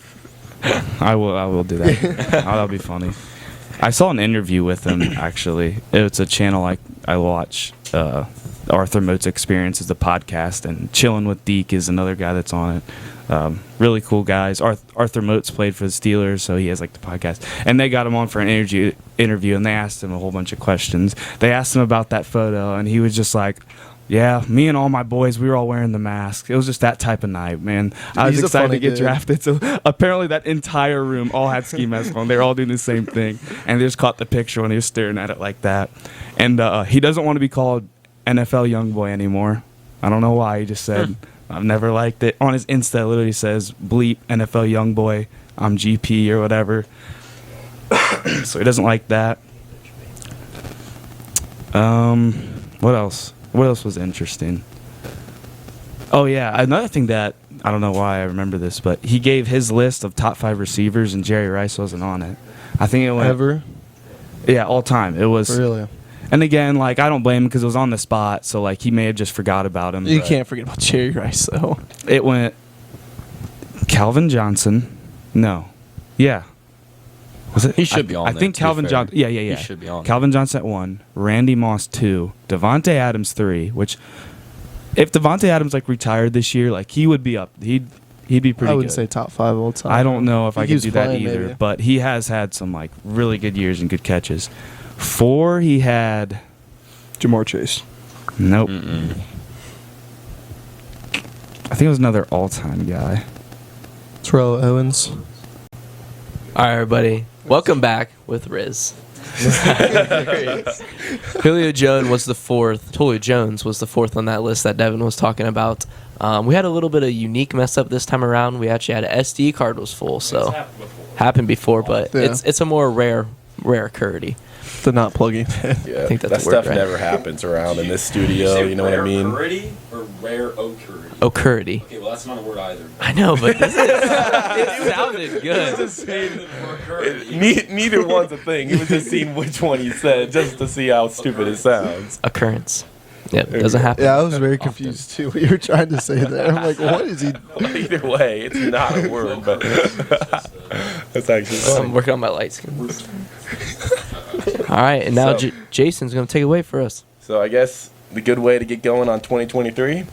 Speaker 2: I will do that. Oh, that'll be funny. I saw an interview with him, actually. It's a channel I watch. Arthur Mote's Experience is the podcast, and Chillin' with Deke is another guy that's on it. Really cool guys. Arthur Mote's played for the Steelers, so he has like the podcast. And they got him on for an interview, and they asked him a whole bunch of questions. They asked him about that photo, and he was just like, yeah, me and all my boys, we were all wearing the mask. It was just that type of night, man. I was
Speaker 4: He's a
Speaker 2: excited
Speaker 4: funny
Speaker 2: to get
Speaker 4: dude.
Speaker 2: drafted. So apparently that entire room all had ski masks on. They were all doing the same thing. And they just caught the picture when he was staring at it like that. And he doesn't want to be called NFL Youngboy anymore. I don't know why. He just said, I've never liked it. On his Insta, it literally says, bleep NFL Youngboy. I'm GP or whatever. So he doesn't like that. What else? What else was interesting? Oh, yeah. Another thing that, I don't know why I remember this, but he gave his list of top 5 receivers, and Jerry Rice wasn't on it. I think it went...
Speaker 4: Ever?
Speaker 2: Yeah, all time. It was...
Speaker 4: Really?
Speaker 2: And again, like, I don't blame him because it was on the spot, so, like, he may have just forgot about him.
Speaker 4: You
Speaker 2: but
Speaker 4: can't forget about Jerry Rice, though.
Speaker 2: It went Calvin Johnson. No. Yeah. Was it?
Speaker 3: He should be on
Speaker 2: I
Speaker 3: there,
Speaker 2: think
Speaker 3: to be
Speaker 2: Calvin
Speaker 3: fair.
Speaker 2: Johnson... Yeah.
Speaker 3: He should be on
Speaker 2: Calvin Johnson at 1, Randy Moss 2, Devontae Adams 3, which... If Devontae Adams, like, retired this year, like, he would be up. He'd be pretty
Speaker 4: I wouldn't
Speaker 2: good.
Speaker 4: say top 5 all time.
Speaker 2: I don't know if I
Speaker 4: He
Speaker 2: could
Speaker 4: was
Speaker 2: do that
Speaker 4: playing,
Speaker 2: either,
Speaker 4: maybe.
Speaker 2: but he has had some, like, really good years and good catches. 4, he had...
Speaker 6: Jamar Chase.
Speaker 2: Nope.
Speaker 3: Mm-mm.
Speaker 2: I think it was another all-time guy.
Speaker 4: Terrell Owens.
Speaker 8: All right, everybody. Welcome back with Riz. Julio Jones was the 4th. Julio Jones was the 4th on that list that Devin was talking about. We had a little bit of unique mess up this time around. We actually had an SD card was full, so happened before, but
Speaker 4: Yeah.
Speaker 8: it's a more rare occurrence.
Speaker 4: The not plugging.
Speaker 5: Yeah,
Speaker 8: think that's
Speaker 5: that
Speaker 8: the word,
Speaker 5: stuff
Speaker 8: right?
Speaker 5: never happens around in this studio. You know what I mean?
Speaker 7: Occurrity or rare occurrity?
Speaker 8: Occurrity.
Speaker 7: Okay, well that's not a word either.
Speaker 8: I know, but this it sounded good.
Speaker 5: Neither one's a thing. He was just seeing which one you said just to see how stupid it sounds.
Speaker 8: Occurrence. Yep, doesn't happen.
Speaker 4: Yeah, I was very confused, too, what you were trying to say there. I'm like, what is he...
Speaker 5: Either way, it's not a word, but that's actually
Speaker 8: I'm
Speaker 5: funny.
Speaker 8: working on my light skin. All right, and now
Speaker 5: So-
Speaker 8: Jason's going to take it away for us.
Speaker 5: So I guess the good way to get going on 2023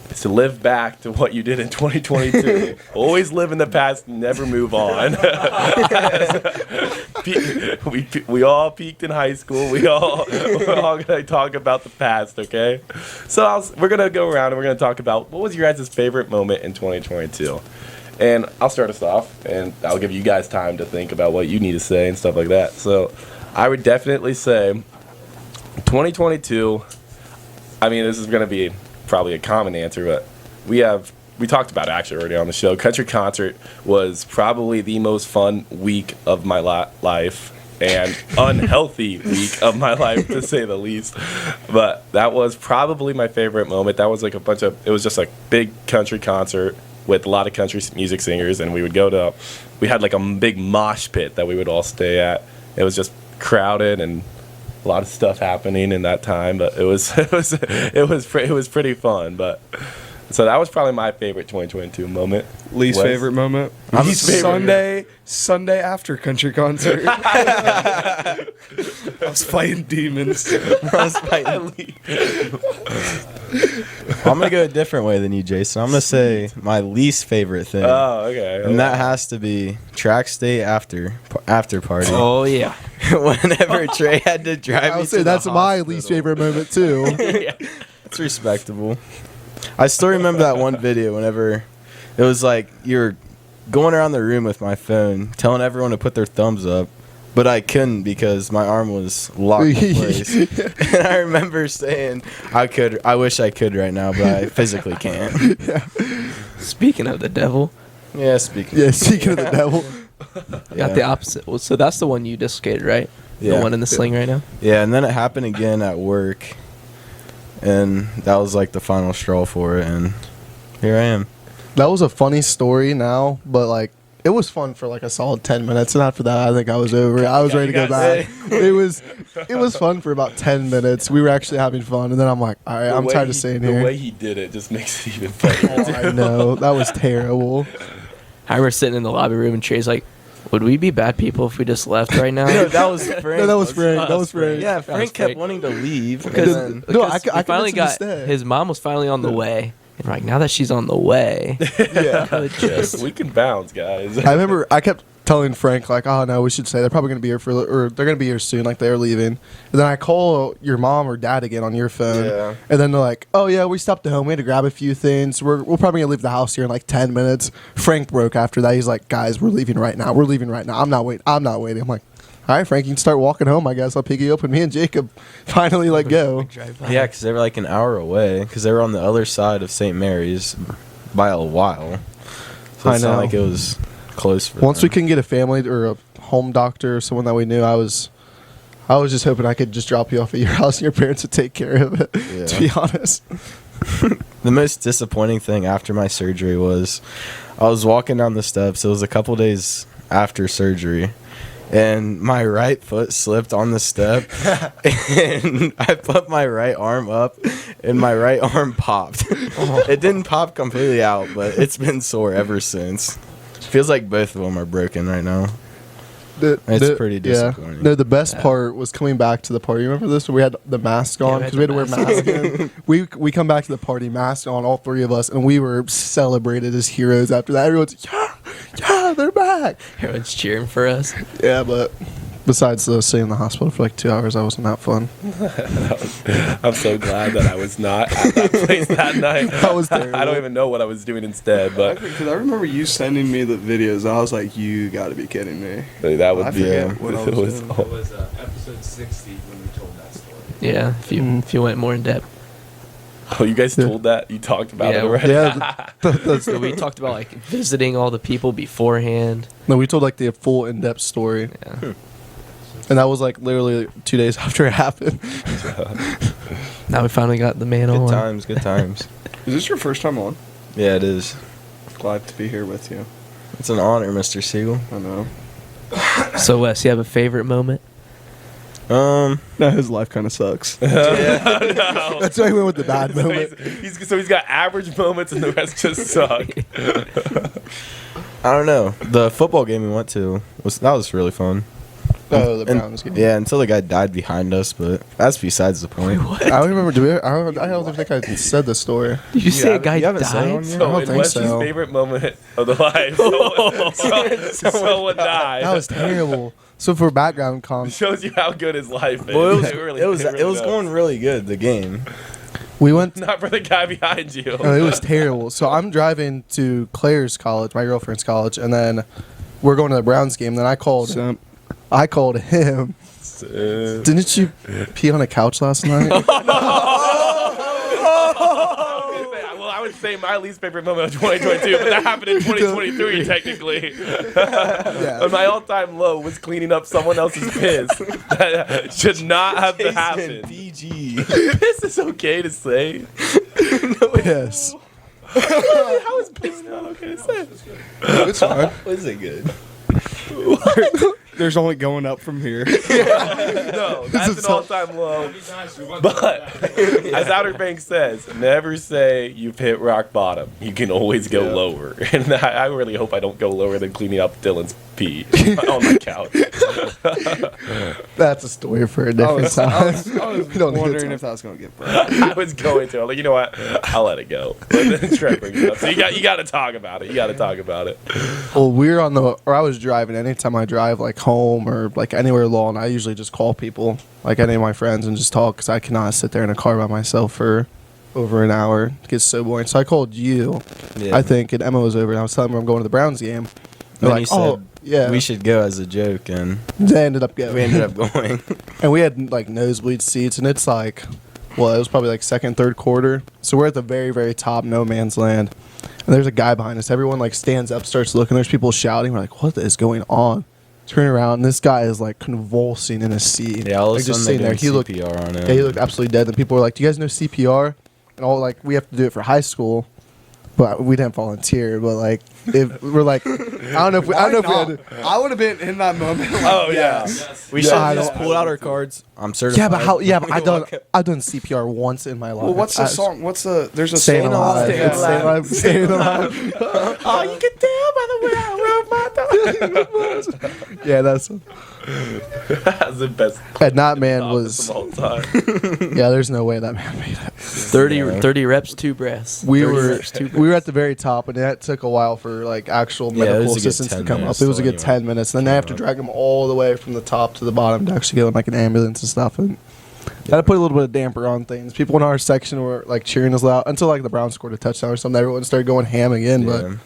Speaker 5: is to live back to what you did in 2022. Always live in the past, never move on. we all peaked in high school. We're all gonna talk about the past, okay? So we're gonna go around and we're gonna talk about what was your guys' favorite moment in 2022. And I'll start us off, and I'll give you guys time to think about what you need to say and stuff like that. So I would definitely say 2022, I mean, this is going to be probably a common answer, but we talked about it actually already on the show. Country concert was probably the most fun week of my life and unhealthy week of my life, to say the least. But that was probably my favorite moment. That was like it was just a big country concert with a lot of country music singers, and we had like a big mosh pit that we would all stay at. It was just crowded and a lot of stuff happening in that time, but it was pretty fun. But so that was probably my favorite 2022 moment.
Speaker 2: Least
Speaker 5: Wes?
Speaker 2: favorite moment?
Speaker 5: Least favorite.
Speaker 2: Sunday after country concert. I was fighting demons.
Speaker 9: I'm gonna go a different way than you, Jason. I'm gonna say my least favorite thing,
Speaker 5: Oh, okay.
Speaker 9: and that has to be track state after party.
Speaker 8: Oh, yeah.
Speaker 9: Whenever Trey had to drive
Speaker 4: I
Speaker 9: me
Speaker 4: would say
Speaker 9: to
Speaker 4: that's
Speaker 9: the
Speaker 4: my
Speaker 9: hospital.
Speaker 4: least favorite moment, too.
Speaker 9: It's respectable. I still remember that one video whenever it was like you're going around the room with my phone, telling everyone to put their thumbs up, but I couldn't because my arm was locked in place. And I remember saying, I wish I could right now, but I physically can't.
Speaker 8: Speaking of the devil,
Speaker 9: Yeah, speaking.
Speaker 4: Yeah, speaking of the devil.
Speaker 8: I got the opposite. Well, so that's the one you dislocated, right?
Speaker 9: Yeah.
Speaker 8: The one in the sling right now?
Speaker 9: Yeah, and then it happened again at work, and that was like the final straw for it, and here I am.
Speaker 4: That was a funny story now, but like it was fun for like a solid 10 minutes, and after that, I think I was over it. I was ready to go back. It was fun for about 10 minutes. We were actually having fun, and then I'm like, all right, I'm tired of staying
Speaker 5: The
Speaker 4: here.
Speaker 5: way he did it just makes it even funnier.
Speaker 4: I know that was terrible.
Speaker 8: I remember sitting in the lobby room and Trey's like, Would we be bad people if we just left right now?
Speaker 9: No, that was Frank.
Speaker 4: No, that was Frank. That was Frank.
Speaker 9: Yeah,
Speaker 8: was
Speaker 9: Frank
Speaker 8: Frank.
Speaker 9: kept wanting to leave.
Speaker 8: Because
Speaker 9: And then,
Speaker 4: No, I
Speaker 8: we finally
Speaker 4: convinced him to
Speaker 8: got
Speaker 4: stay.
Speaker 8: his mom was finally on the way, and we're like, now that she's on the way,
Speaker 5: Yeah.
Speaker 8: could just
Speaker 5: We can bounce, guys.
Speaker 4: I remember I kept telling Frank like, oh no, we should stay. They're probably gonna be here or they're gonna be here soon. Like they're leaving. And then I call your mom or dad again on your phone.
Speaker 9: Yeah.
Speaker 4: And then they're like, oh yeah, we stopped at home. We had to grab a few things. We're probably gonna leave the house here in like 10 minutes. Frank broke after that. He's like, guys, we're leaving right now. We're leaving right now. I'm not waiting. I'm like, all right, Frank, you can start walking home. I guess I'll pick you up, and me and Jacob finally like go.
Speaker 9: yeah, because they were like an hour away. Because they were on the other side of St. Mary's by a while. So
Speaker 4: I
Speaker 9: it's not
Speaker 4: know.
Speaker 9: like it was close for
Speaker 4: Once we
Speaker 9: them.
Speaker 4: can get a family or a home doctor or someone that we knew, I was just hoping I could just drop you off at your house and your parents would take care of it.
Speaker 9: Yeah.
Speaker 4: To be honest.
Speaker 9: The most disappointing thing after my surgery was I was walking down the steps. It was a couple days after surgery. And my right foot slipped on the step. And I put my right arm up, and my right arm popped. It didn't pop completely out, but it's been sore ever since. Feels like both of them are broken right now. It's pretty disappointing.
Speaker 4: Yeah. No, the best part was coming back to the party. Remember this? Where we had the mask on
Speaker 8: we had
Speaker 4: because we had to
Speaker 8: the
Speaker 4: wear masks. We come back to the party, mask on, all three of us, and we were celebrated as heroes after that. Everyone's yeah, they're back.
Speaker 8: everyone's cheering for us.
Speaker 4: Yeah, but besides staying in the hospital for like 2 hours, that wasn't that fun.
Speaker 5: I'm so glad that I was not at that place that night.
Speaker 4: That was terrible.
Speaker 5: I don't even know what I was doing instead, but
Speaker 6: Because I remember you sending me the videos. I was like, you got to be kidding me.
Speaker 5: that
Speaker 6: I
Speaker 5: would be.
Speaker 6: forget what I
Speaker 5: It
Speaker 6: was
Speaker 5: was
Speaker 6: doing.
Speaker 7: It was episode 60 when we told that story.
Speaker 8: Yeah, if you went more in depth.
Speaker 5: Oh, you guys
Speaker 4: Yeah.
Speaker 5: told that? You talked about
Speaker 8: Yeah,
Speaker 5: it already?
Speaker 4: Yeah,
Speaker 8: So we talked about like visiting all the people beforehand.
Speaker 4: no, we told like the full in-depth story,
Speaker 8: Yeah.
Speaker 4: and that was like literally 2 days after it happened.
Speaker 8: Now we finally got the man
Speaker 9: Good
Speaker 8: on.
Speaker 9: times, good times.
Speaker 6: Is this your first time on?
Speaker 9: Yeah, it is.
Speaker 6: Glad to be here with you.
Speaker 9: It's an honor, Mr. Siegel.
Speaker 6: I know.
Speaker 8: So Wes, you have a favorite moment?
Speaker 6: No, his life kind of sucks.
Speaker 5: No.
Speaker 4: That's why we went with the bad
Speaker 5: So
Speaker 4: moment.
Speaker 5: he's got average moments and the rest just suck.
Speaker 9: I don't know. The football game we went to was really fun.
Speaker 4: Oh, the
Speaker 9: And-
Speaker 4: Browns game.
Speaker 9: Yeah, until the guy died behind us, but that's besides the point.
Speaker 4: I don't remember. I don't think I said this story.
Speaker 8: Did you say a
Speaker 9: haven't-
Speaker 8: guy
Speaker 9: you haven't said it
Speaker 8: died?
Speaker 9: on here?
Speaker 4: I don't
Speaker 5: in
Speaker 4: think
Speaker 5: Wesley's
Speaker 4: so.
Speaker 5: favorite moment of the life, someone died.
Speaker 4: That was terrible. So for background
Speaker 5: It
Speaker 4: comp,
Speaker 5: shows you how good his life is.
Speaker 9: Well, it was
Speaker 5: really
Speaker 9: it was
Speaker 5: does.
Speaker 9: going really good, the game.
Speaker 4: we went.
Speaker 5: Not for the guy behind you.
Speaker 4: No, it was terrible. So I'm driving to Claire's college, my girlfriend's college, and then we're going to the Browns game. Then I called him. Didn't you pee on a couch last night?
Speaker 5: Well, I would say my least favorite moment of 2022, but that happened in 2023, technically.
Speaker 4: Yeah.
Speaker 5: And my all-time low was cleaning up someone else's piss. That should not have to happen.
Speaker 9: PG.
Speaker 5: Piss is okay to say.
Speaker 4: Yes.
Speaker 5: How is piss not okay to say?
Speaker 4: It's fine.
Speaker 9: Was it good?
Speaker 6: There's only going up from here.
Speaker 5: No, that's an all-time low. But as Outer Banks says, never say you've hit rock bottom. You can always go lower. And I really hope I don't go lower than cleaning up Dylan's pee on my couch.
Speaker 4: That's a story for a different time.
Speaker 6: I was
Speaker 4: We don't need to
Speaker 6: wondering
Speaker 4: talk.
Speaker 6: if that was going to get brought up.
Speaker 5: I was going to. I'm like, you know what? I'll let it go. But then Trent brings it up. So you got to talk about it. You got to talk about it.
Speaker 4: Well, I was driving. Anytime I drive like home or like anywhere long, I usually just call people, like any of my friends, and just talk because I cannot sit there in a car by myself for over an hour. It gets so boring. So I called you,
Speaker 9: Yeah.
Speaker 4: I think, and Emma was over, and I was telling her I'm going to the Browns game. They're
Speaker 9: Then
Speaker 4: like,
Speaker 9: you
Speaker 4: oh,
Speaker 9: said
Speaker 4: yeah.
Speaker 9: we should go as a joke, and
Speaker 4: They ended up going.
Speaker 9: we ended up going.
Speaker 4: And we had like nosebleed seats, and it's like, well, it was probably like second, third quarter. So we're at the very, very top, no man's land. And there's a guy behind us. Everyone like stands up, starts looking. There's people shouting. We're like, what is going on? Turn around, and this guy is like convulsing in his seat.
Speaker 9: Yeah, all of a
Speaker 4: like, just
Speaker 9: sudden they're
Speaker 4: sitting there.
Speaker 9: doing
Speaker 4: He looked,
Speaker 9: CPR on him.
Speaker 4: yeah, he looked absolutely dead. And people were like, "Do you guys know CPR?" And all like, we have to do it for high school, but we didn't volunteer. But like, if we're like, I don't know if we had to.
Speaker 6: I would have been in that moment. Like,
Speaker 5: Oh, yeah.
Speaker 9: We
Speaker 4: Yeah,
Speaker 9: should
Speaker 4: I
Speaker 9: have just
Speaker 4: don't-
Speaker 9: pulled out our cards. I'm certified.
Speaker 4: Yeah, but how? Yeah, but I've done
Speaker 9: Walk up.
Speaker 4: I've done CPR once in my life.
Speaker 6: Well, what's the song? What's the? There's a
Speaker 4: Staying
Speaker 6: song.
Speaker 4: alive.
Speaker 9: Staying
Speaker 4: It's
Speaker 9: alive.
Speaker 4: Staying alive. Staying alive.
Speaker 5: Oh, you can tell by the way I rub my dog.
Speaker 4: Yeah, that's.
Speaker 5: That's the best.
Speaker 4: And that man
Speaker 5: office
Speaker 4: was.
Speaker 5: of all time.
Speaker 4: Yeah, there's no way that man made it.
Speaker 8: 30 reps, 2 breaths.
Speaker 4: We
Speaker 8: 30
Speaker 4: were
Speaker 8: reps, 2
Speaker 4: we were at the very top, and that took a while for like actual
Speaker 9: Yeah, it
Speaker 4: medical
Speaker 9: was a good
Speaker 4: assistance to
Speaker 9: 10
Speaker 4: come up.
Speaker 9: minutes
Speaker 4: It was a
Speaker 9: still
Speaker 4: good
Speaker 9: anyway.
Speaker 4: 10 minutes. Then they have to drag him all the way from the top to the bottom to actually get in like an ambulance and stuff. And that put a little bit of damper on things. People in our section were like cheering us loud until like the Browns scored a touchdown or something. Everyone started going ham again, but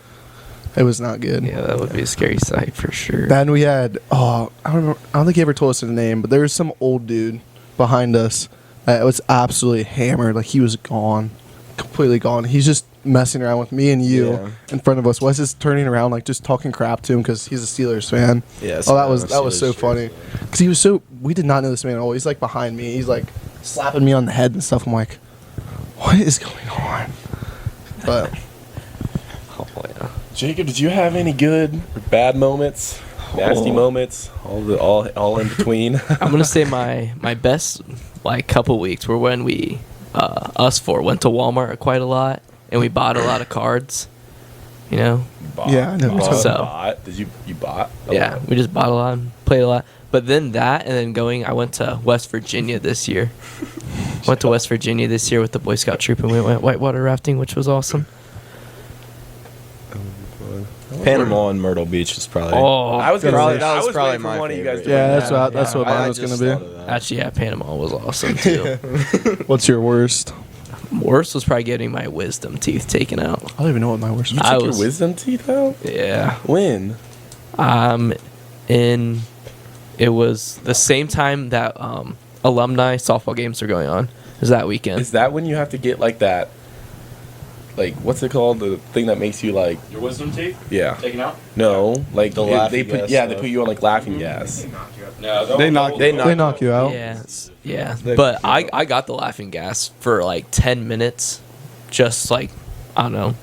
Speaker 4: it was not good.
Speaker 8: Yeah, that would be a scary sight for sure.
Speaker 4: Then we had I don't think he ever told us his name, but there was some old dude behind us that was absolutely hammered. Like he was gone, completely gone. He's just messing around with me and you
Speaker 9: Yeah.
Speaker 4: in front of us. Wes is turning around like just talking crap to him because he's a Steelers fan.
Speaker 9: Yeah.
Speaker 4: Oh, that was so funny because he was so. We did not know this man at all. He's like behind me. He's like slapping me on the head and stuff. I'm like, what is going on? But
Speaker 8: Oh, yeah.
Speaker 5: Jacob, did you have any good or bad moments? Nasty moments? All in between?
Speaker 8: I'm gonna say my best like couple weeks were when we us four went to Walmart quite a lot and we bought a lot of cards. You know,
Speaker 4: Yeah, I know.
Speaker 5: Bought. Did you bought?
Speaker 8: yeah, we just bought a lot and played a lot. But then that, and then I went to West Virginia this year. Went to West Virginia this year with the Boy Scout troop, and we went whitewater rafting, which was awesome.
Speaker 9: Panama and Myrtle Beach was probably.
Speaker 8: Oh,
Speaker 5: I was gonna
Speaker 9: Probably-
Speaker 5: say,
Speaker 9: that was
Speaker 5: I was
Speaker 9: probably
Speaker 5: waiting for
Speaker 9: my
Speaker 5: one of you guys to
Speaker 9: favorite.
Speaker 4: Yeah,
Speaker 5: bring
Speaker 4: that's
Speaker 5: that.
Speaker 4: what mine was
Speaker 9: just
Speaker 4: gonna be.
Speaker 9: thought of that.
Speaker 8: actually, yeah, Panama was awesome too.
Speaker 4: What's your worst?
Speaker 8: Worst was probably getting my wisdom teeth taken out.
Speaker 4: I don't even know what my worst
Speaker 5: You
Speaker 4: was.
Speaker 8: I
Speaker 5: took your
Speaker 8: was-
Speaker 5: wisdom teeth out?
Speaker 8: Yeah.
Speaker 5: When?
Speaker 8: It was the same time that alumni softball games are going on. It was that weekend.
Speaker 5: Is that when you have to get like that? Like, what's it called? The thing that makes you like,
Speaker 3: Your wisdom teeth
Speaker 5: yeah.
Speaker 3: taken out?
Speaker 5: No, like
Speaker 9: The
Speaker 5: they
Speaker 9: laughing
Speaker 5: put
Speaker 9: gas
Speaker 5: they
Speaker 9: stuff.
Speaker 5: put you on like laughing gas.
Speaker 3: No,
Speaker 6: They knocked
Speaker 9: They
Speaker 4: They knock you out.
Speaker 8: Yeah, yeah.
Speaker 9: They-
Speaker 8: But I got the laughing gas for like 10 minutes. Just like, I don't know.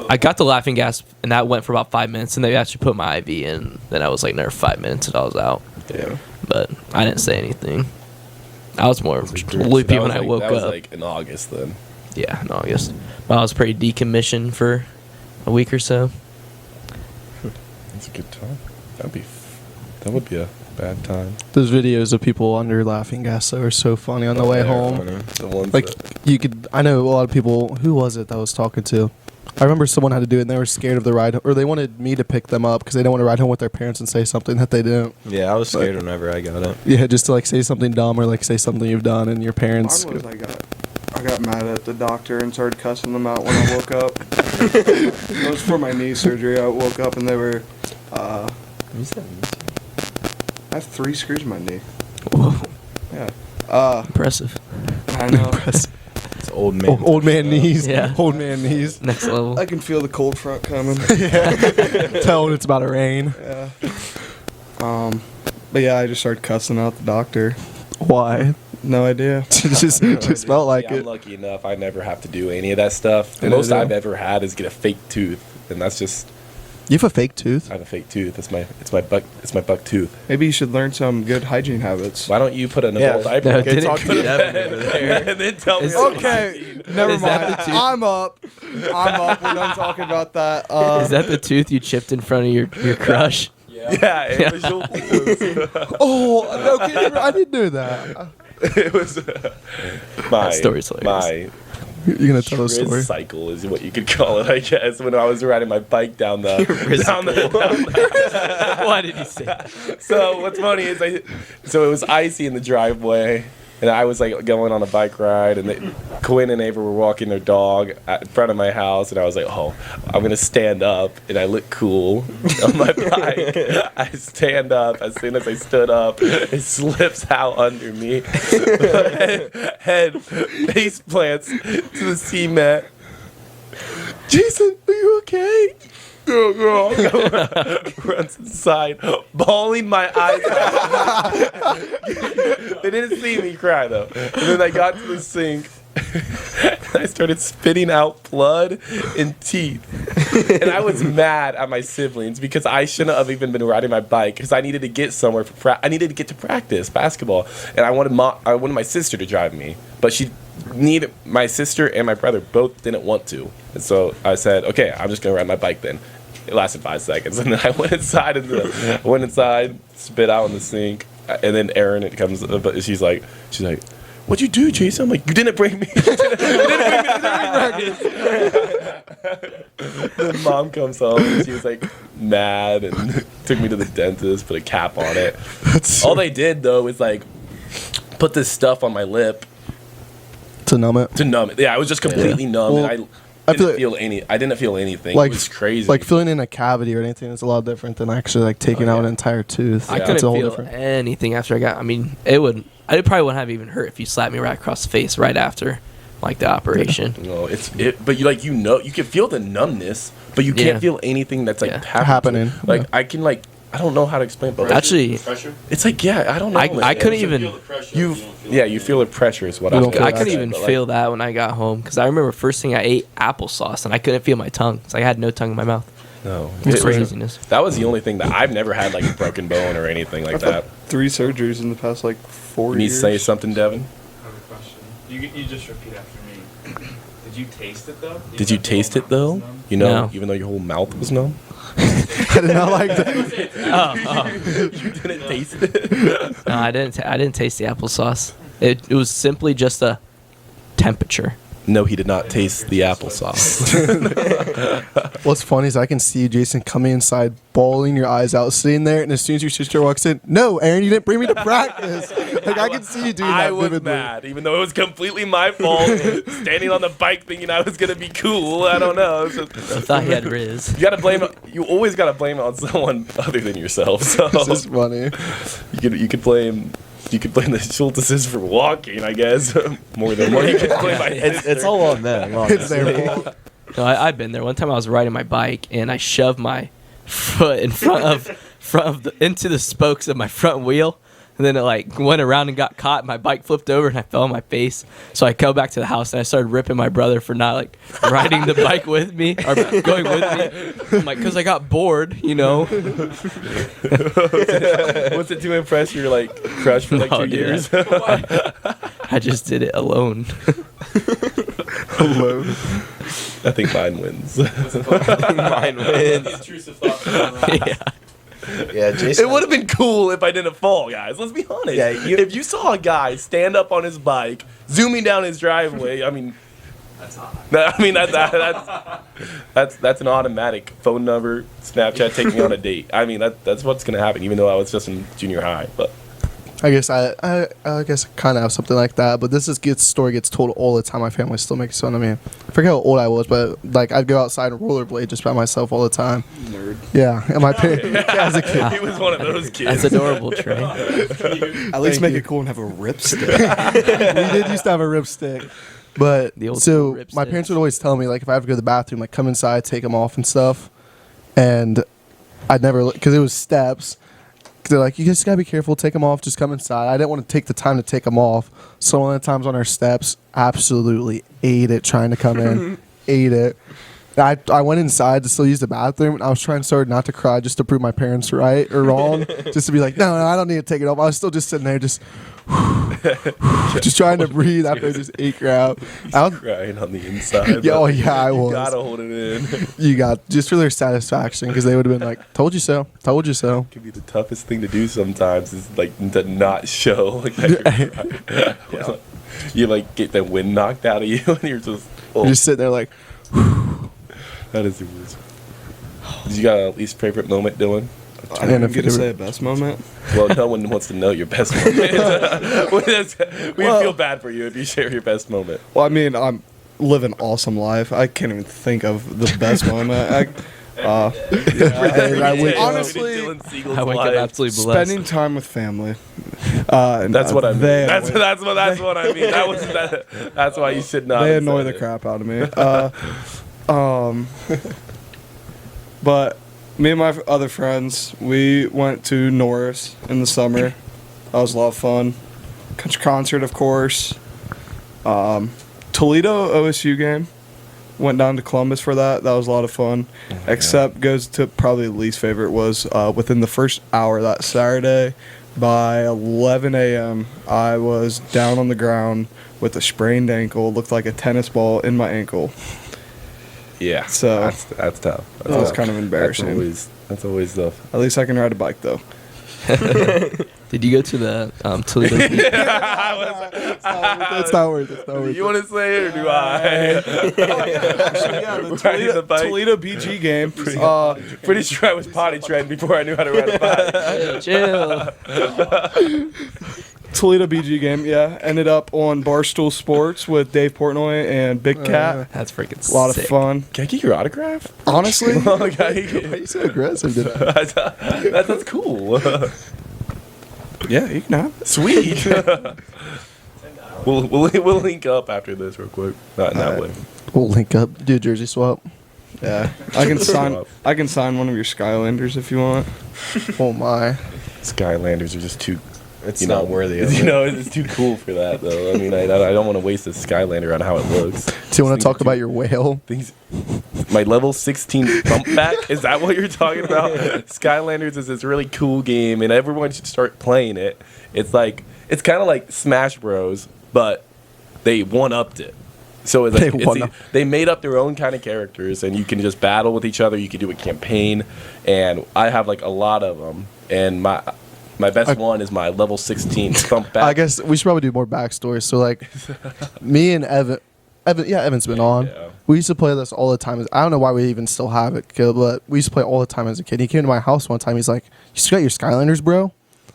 Speaker 8: I got the laughing gas and that went for about 5 minutes, and they actually put my IV in. Then I was like there for 5 minutes and I was out.
Speaker 5: Yeah.
Speaker 8: But I didn't say anything. I was more
Speaker 5: So
Speaker 8: loopy
Speaker 5: that
Speaker 8: when
Speaker 5: was
Speaker 8: I
Speaker 5: like-
Speaker 8: woke
Speaker 5: that was
Speaker 8: up.
Speaker 5: like in August then.
Speaker 8: Yeah, in August. But I was pretty decommissioned for a week or so.
Speaker 5: That's a good time. That would be a bad time.
Speaker 4: Those videos of people under laughing gas though are so funny on the way
Speaker 5: They're
Speaker 4: home.
Speaker 5: funny. The ones
Speaker 4: Like
Speaker 5: that,
Speaker 4: you could, I know a lot of people. Who was it that I was talking to? I remember someone had to do it, and they were scared of the ride, or they wanted me to pick them up because they don't want to ride home with their parents and say something that they didn't.
Speaker 9: Yeah, I was scared whenever I got it.
Speaker 4: Yeah, just to like say something dumb or like say something you've done, and your parents.
Speaker 6: Mine was I got mad at the doctor and started cussing them out when I woke up. It was for my knee surgery. I woke up and they were. I have 3 screws in my knee.
Speaker 8: Whoa,
Speaker 6: Yeah.
Speaker 8: impressive.
Speaker 6: I know.
Speaker 9: It's old man.
Speaker 4: Old man knees.
Speaker 8: Yeah.
Speaker 4: Old man knees.
Speaker 8: Next level.
Speaker 6: I can feel the cold front coming.
Speaker 4: Tell when it's about to rain.
Speaker 6: Yeah. But yeah, I just started cussing out the doctor.
Speaker 4: Why?
Speaker 6: No idea.
Speaker 4: just felt like
Speaker 5: I'm
Speaker 4: it.
Speaker 5: lucky enough. I never have to do any of that stuff. The
Speaker 4: Yeah,
Speaker 5: most
Speaker 4: yeah.
Speaker 5: I've ever had is get a fake tooth, and that's just
Speaker 4: You have a fake tooth.
Speaker 5: I have a fake tooth. It's my buck tooth.
Speaker 6: Maybe you should learn some good hygiene habits.
Speaker 5: Why don't you put an
Speaker 9: Yeah.
Speaker 5: adult diaper
Speaker 8: No,
Speaker 5: on?
Speaker 8: didn't
Speaker 9: talk to Devin over there.
Speaker 5: and then tell me.
Speaker 8: Is-
Speaker 6: Okay, never
Speaker 8: Is that
Speaker 6: mind.
Speaker 8: the tooth?
Speaker 6: I'm up. We're done talking about that.
Speaker 8: Is that the tooth you chipped in front of your crush?
Speaker 5: Yeah, it was your
Speaker 4: Oh no, kidding! I didn't do that.
Speaker 5: it was my
Speaker 8: That story's hilarious.
Speaker 5: my
Speaker 4: You're gonna tell a
Speaker 5: Riz
Speaker 4: story.
Speaker 5: cycle is what you could call it, I guess. When I was riding my bike down the
Speaker 8: Why did you say that?
Speaker 5: So what's funny is so it was icy in the driveway, and I was like going on a bike ride, and Quinn and Ava were walking their dog in front of my house, and I was like, oh, I'm gonna stand up, and I look cool on my bike. I stand up. As soon as I stood up, it slips out under me. head face plants to the cement. Jason, are you okay? Runs inside, bawling my eyes out. They didn't see me cry though. And then I got to the sink. And I started spitting out blood and teeth. And I was mad at my siblings because I shouldn't have even been riding my bike because I needed to get somewhere for I needed to get to practice basketball. And I wanted my sister to drive me, but my sister and my brother both didn't want to. And so I said, okay, I'm just gonna ride my bike then. It lasted 5 seconds, and then I went inside, spit out in the sink, and then Erin but she's like, "What'd you do, Jason?" I'm like, "You didn't bring me. You didn't bring me to practice." Then Mom comes home and she was like mad and took me to the dentist, put a cap on it. All they did though is like put this stuff on my lip
Speaker 4: To numb it.
Speaker 5: Yeah, I was just completely numb,
Speaker 4: Well,
Speaker 5: and
Speaker 4: I
Speaker 5: I didn't feel anything.
Speaker 4: Like,
Speaker 5: it was crazy.
Speaker 4: Like filling in a cavity or anything is a lot different than actually like taking out an entire tooth.
Speaker 8: I
Speaker 4: It's
Speaker 8: couldn't
Speaker 4: a whole
Speaker 8: feel
Speaker 4: different.
Speaker 8: anything after I got. I mean, it probably wouldn't have even hurt if you slapped me right across the face right after, like the operation.
Speaker 5: No, but you can feel the numbness, but you can't feel anything that's like happening. Like I can I don't know how to explain, but
Speaker 8: Actually,
Speaker 5: it's like I don't know.
Speaker 8: I couldn't even.
Speaker 5: You feel the pressure is what
Speaker 4: You
Speaker 5: I
Speaker 4: don't
Speaker 5: was
Speaker 8: I
Speaker 5: gonna
Speaker 8: couldn't
Speaker 5: say,
Speaker 8: even
Speaker 5: but,
Speaker 8: feel that when I got home because I remember first thing I ate applesauce and I couldn't feel my tongue. It's like I had no tongue in my mouth.
Speaker 5: No,
Speaker 8: It's craziness.
Speaker 5: that was the only thing that I've never had like a broken bone or anything like
Speaker 6: I've had
Speaker 5: that.
Speaker 6: 3 surgeries in the past like 4
Speaker 5: You need
Speaker 6: years.
Speaker 5: to say something, Devin.
Speaker 2: I have a question. You just repeat after me. Did you taste it though?
Speaker 5: Did you taste it though? You know, even though your whole mouth was numb.
Speaker 4: I did not like that.
Speaker 5: You didn't taste it.
Speaker 8: No, I didn't taste the applesauce. It was simply just a temperature.
Speaker 5: No, he did not taste the applesauce.
Speaker 4: What's funny is I can see Jason coming inside, bawling your eyes out, sitting there, and as soon as your sister walks in, no, Aaron, you didn't bring me to practice. Like I can see you doing that
Speaker 5: I was
Speaker 4: vividly.
Speaker 5: mad, even though it was completely my fault. Standing on the bike thinking I was gonna be cool. I don't know. It's just,
Speaker 8: I thought he had Riz.
Speaker 5: you gotta blame it. You always gotta blame it on someone other than yourself. So
Speaker 4: This is funny.
Speaker 5: you could blame the Schultzes for walking, I guess, more than what you could blame my sister.
Speaker 9: It's all on them.
Speaker 4: It's
Speaker 9: honestly.
Speaker 4: their fault.
Speaker 8: No, I've been there. One time I was riding my bike and I shoved my foot in front of into the spokes of my front wheel. And then it like went around and got caught. My bike flipped over and I fell on my face. So I go back to the house and I started ripping my brother for not like riding the bike with me or going with me. I'm like, because I got bored, you know.
Speaker 5: Was it to impress your like crush for like
Speaker 8: No,
Speaker 5: 2
Speaker 8: dude.
Speaker 5: years?
Speaker 8: I just did it alone.
Speaker 4: Alone.
Speaker 5: I think mine wins.
Speaker 9: Mine wins.
Speaker 2: Intrusive thoughts.
Speaker 8: Yeah.
Speaker 9: Yeah, Jason.
Speaker 5: It would have been cool if I didn't fall, guys. Let's be honest.
Speaker 9: Yeah,
Speaker 5: if you saw a guy stand up on his bike, zooming down his driveway, I mean,
Speaker 2: That's hot.
Speaker 5: that's an automatic phone number, Snapchat, take me on a date. I mean, that's what's gonna happen. Even though I was just in junior high, but
Speaker 4: I guess I guess I kind of have something like that, but this story gets told all the time. My family still makes fun of me. I forget how old I was, but like I'd go outside and rollerblade just by myself all the time.
Speaker 6: Nerd.
Speaker 4: Yeah, and my parents as a kid.
Speaker 5: he was one of those kids.
Speaker 8: That's adorable, Trey.
Speaker 6: At least make it cool and have a ripstick.
Speaker 4: We did used to have a ripstick, but
Speaker 8: The old
Speaker 4: so
Speaker 8: school
Speaker 4: my
Speaker 8: ripsticks.
Speaker 4: parents would always tell me like if I have to go to the bathroom, like come inside, take them off and stuff, and I'd never because it was steps. They're like, you just gotta be careful, take them off, just come inside. I didn't want to take the time to take them off. So one of the times on our steps, absolutely ate it trying to come in, ate it. I went inside to still use the bathroom, and I was trying so hard not to cry just to prove my parents right or wrong, just to be like, no, I don't need to take it off. I was still just sitting there, just trying to breathe after I just ate crap. I was,
Speaker 5: crying on the inside.
Speaker 4: yeah,
Speaker 5: but
Speaker 4: oh yeah, I
Speaker 5: you
Speaker 4: was.
Speaker 5: gotta hold it in.
Speaker 4: You got just for their satisfaction because they would have been like, told you so, told you so.
Speaker 5: Could be the toughest thing to do sometimes is like to not show like that you're crying. You like get the wind knocked out of you and you're just
Speaker 4: You're just sitting there like,
Speaker 5: that is the worst. Did you got a least favorite moment, Dylan?
Speaker 6: I didn't get to say a best moment.
Speaker 5: Well, no one wants to know your best moment. We feel bad for you if you share your best moment.
Speaker 6: Well, I mean, I'm living an awesome life. I can't even think of the best moment. Honestly,
Speaker 8: I wake up absolutely blessed.
Speaker 6: spending time with family. And
Speaker 5: That's what I mean.
Speaker 6: they
Speaker 5: That's
Speaker 6: annoy-
Speaker 5: what I mean. That's why you should not.
Speaker 6: They
Speaker 5: have
Speaker 6: annoy
Speaker 5: said
Speaker 6: the
Speaker 5: it.
Speaker 6: crap out of me. But me and my other friends, we went to Norris in the summer. That was a lot of fun. Country concert, of course. Toledo OSU game. Went down to Columbus for that. That was a lot of fun. Except goes to probably the least favorite was within the first hour that Saturday. By 11 a.m., I was down on the ground with a sprained ankle. Looked like a tennis ball in my ankle.
Speaker 5: Yeah.
Speaker 6: So
Speaker 5: that's tough.
Speaker 6: that was kind of embarrassing.
Speaker 5: That's always tough.
Speaker 6: At least I can ride a bike though.
Speaker 8: Did you go to the Toledo?
Speaker 4: It's not worth it. It's not worth
Speaker 5: You want to say it or do I? Riding the bike.
Speaker 6: Toledo BG game.
Speaker 5: Pretty sure I was potty trained before I knew how to ride a bike.
Speaker 8: Chill.
Speaker 6: Toledo BG game, yeah. Ended up on Barstool Sports with Dave Portnoy and Big Cat.
Speaker 8: That's freaking
Speaker 6: A lot
Speaker 8: sick.
Speaker 6: of fun.
Speaker 5: Can I get your autograph?
Speaker 6: Honestly,
Speaker 5: Okay.
Speaker 4: Why are you so aggressive today?
Speaker 5: That's cool.
Speaker 6: yeah, you can have it.
Speaker 5: Sweet. we'll link up after this real quick. Not in that way.
Speaker 4: We'll link up. Do a jersey swap.
Speaker 6: Yeah, I can sign. I can sign one of your Skylanders if you want.
Speaker 4: Oh my.
Speaker 5: Skylanders are just too.
Speaker 9: It's not worthy of
Speaker 5: You
Speaker 9: it.
Speaker 5: know, it's too cool for that though. I mean, I don't want to waste a Skylander on how it looks.
Speaker 4: Do you want to talk about your whale?
Speaker 5: Things. My level 16 bump back? Is that what you're talking about? Skylanders is this really cool game, and everyone should start playing it. It's kind of like Smash Bros, but they one-upped it. So it's like they made up their own kind of characters, and you can just battle with each other. You can do a campaign, and I have like a lot of them. And my best one is my level 16 bump back.
Speaker 4: I guess we should probably do more backstory. So like, me and Evan's been on.
Speaker 5: Yeah.
Speaker 4: We used to play this all the time. I don't know why we even still have it, but we used to play all the time as a kid. He came to my house one time. He's like, "You still got your Skylanders, bro?"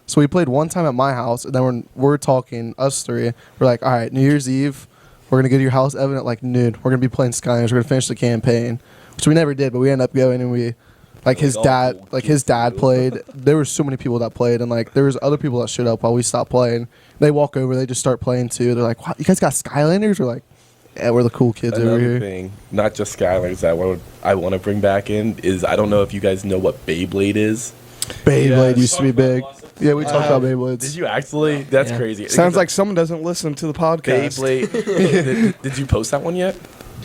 Speaker 4: So we played one time at my house, and then when we're talking, us three, we're like, "All right, New Year's Eve, we're gonna go to your house, Evan, at like noon. We're gonna be playing Skylanders. We're gonna finish the campaign," which we never did, but we ended up going, and we, like his dad played. There were so many people that played, and like there was other people that showed up while we stopped playing. They walk over, they just start playing too. They're like, "Wow, you guys got Skylanders?" We're like, "Yeah, we're the cool kids over
Speaker 5: Another
Speaker 4: here."
Speaker 5: thing, not just Skylanders that I want to bring back in is I don't know if you guys know what Beyblade is.
Speaker 4: Beyblade used to be big. Yeah, we talked about Beyblades.
Speaker 5: Did you actually? That's
Speaker 8: Yeah.
Speaker 5: crazy.
Speaker 6: Sounds like someone doesn't listen to the podcast.
Speaker 5: Beyblade. did you post that one yet?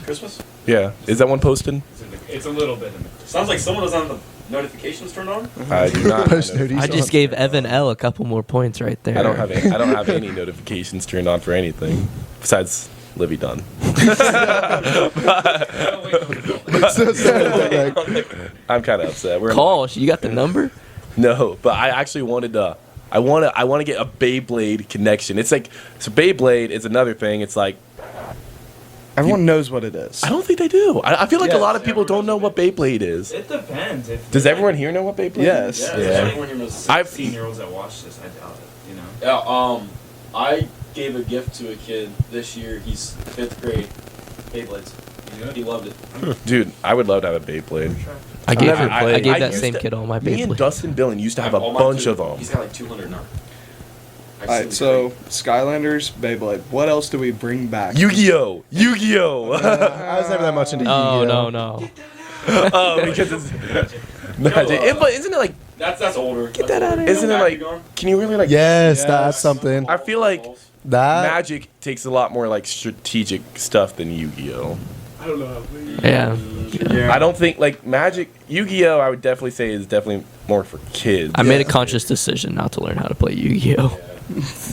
Speaker 7: Christmas?
Speaker 5: Yeah. Is that one posted?
Speaker 7: It's a little bit. Sounds like someone was on the notifications turned on.
Speaker 5: I do not.
Speaker 4: Post notice.
Speaker 8: I just gave Evan L a couple more points right there.
Speaker 5: I don't have any notifications turned on for anything besides Livy Dunn.
Speaker 4: So sad. Like,
Speaker 5: I'm kind of upset.
Speaker 8: Call. You got the number?
Speaker 5: No, but I actually wanted to. I want to get a Beyblade connection. It's like so. Beyblade is another thing. It's like
Speaker 6: Everyone knows what it is.
Speaker 5: I don't think they do. I feel like a lot of people don't know what Beyblade is.
Speaker 7: It depends.
Speaker 5: Does everyone here know what Beyblade
Speaker 6: Yes.
Speaker 5: is?
Speaker 7: Yeah.
Speaker 5: Yeah.
Speaker 7: Anyone here knows 16-year-olds that watch this? I doubt it. You know.
Speaker 10: Yeah, I gave a gift to a kid this year. He's 5th grade. Beyblades. He loved it.
Speaker 5: Dude, I would love to have a Beyblade.
Speaker 8: I gave
Speaker 5: I
Speaker 8: that
Speaker 5: used
Speaker 8: same
Speaker 5: to-
Speaker 8: kid all my
Speaker 5: Me and
Speaker 8: Beyblades.
Speaker 5: Dustin Dillon used to have a
Speaker 10: All mine
Speaker 5: bunch
Speaker 10: too.
Speaker 5: of them.
Speaker 10: He's got like 200 now. I've
Speaker 6: All
Speaker 10: seen
Speaker 6: right,
Speaker 10: the
Speaker 6: so
Speaker 10: crate.
Speaker 6: Skylanders, Beyblade. What else do we bring back?
Speaker 5: Yu-Gi-Oh! Yu-Gi-Oh!
Speaker 4: I was never that much into
Speaker 8: Oh
Speaker 4: Yu-Gi-Oh.
Speaker 8: no.
Speaker 5: Oh, because it's magic. But isn't it like?
Speaker 10: That's older.
Speaker 8: Get that out of here.
Speaker 5: Isn't it like? Can you really like?
Speaker 4: Yes, that's something.
Speaker 5: I feel like
Speaker 4: That
Speaker 5: Magic takes a lot more like strategic stuff than Yu-Gi-Oh.
Speaker 7: I don't know.
Speaker 8: Yeah.
Speaker 5: I don't think like Magic Yu-Gi-Oh. I would definitely say is definitely more for kids.
Speaker 8: I made a conscious decision not to learn how to play Yu-Gi-Oh.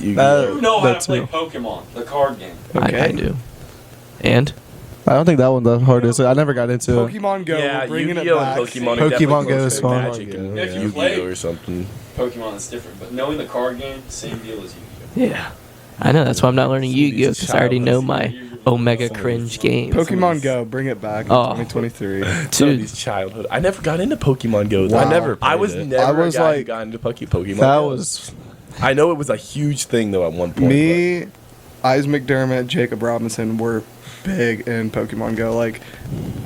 Speaker 5: Yu-Gi-Oh.
Speaker 10: You know how to
Speaker 4: That's
Speaker 10: play
Speaker 4: new.
Speaker 10: Pokemon, the card game.
Speaker 8: I do. And
Speaker 4: I don't think that one the hardest. I never got into it.
Speaker 6: Pokemon Go.
Speaker 5: Yeah,
Speaker 6: we're bringing
Speaker 5: Yu-Gi-Oh
Speaker 6: it back.
Speaker 5: and Pokemon.
Speaker 4: Pokemon
Speaker 5: are definitely
Speaker 4: Go
Speaker 5: closer
Speaker 4: is
Speaker 5: to
Speaker 4: fun.
Speaker 5: Magic and
Speaker 10: If you
Speaker 5: Yu-Gi-Oh
Speaker 10: play-
Speaker 5: or something.
Speaker 10: Pokemon is different, but knowing the card game, same deal as Yu-Gi-Oh.
Speaker 8: yeah, I know that's why I'm not learning Yu-Gi-Oh because I already know my Omega cringe game.
Speaker 6: Pokemon Go. Bring it back in
Speaker 8: Oh.
Speaker 6: 2023.
Speaker 5: Some of
Speaker 8: Dude,
Speaker 5: these childhood. I never got into Pokemon Go. though.
Speaker 4: Wow.
Speaker 9: I never
Speaker 5: I was
Speaker 9: played it.
Speaker 5: never
Speaker 4: I was
Speaker 5: a guy who
Speaker 4: like-
Speaker 5: got into Pokemon.
Speaker 4: That
Speaker 5: Go.
Speaker 4: was
Speaker 5: I know it was a huge thing though at one point.
Speaker 6: Me, Eyes McDermott, Jacob Robinson were big in Pokemon Go. Like,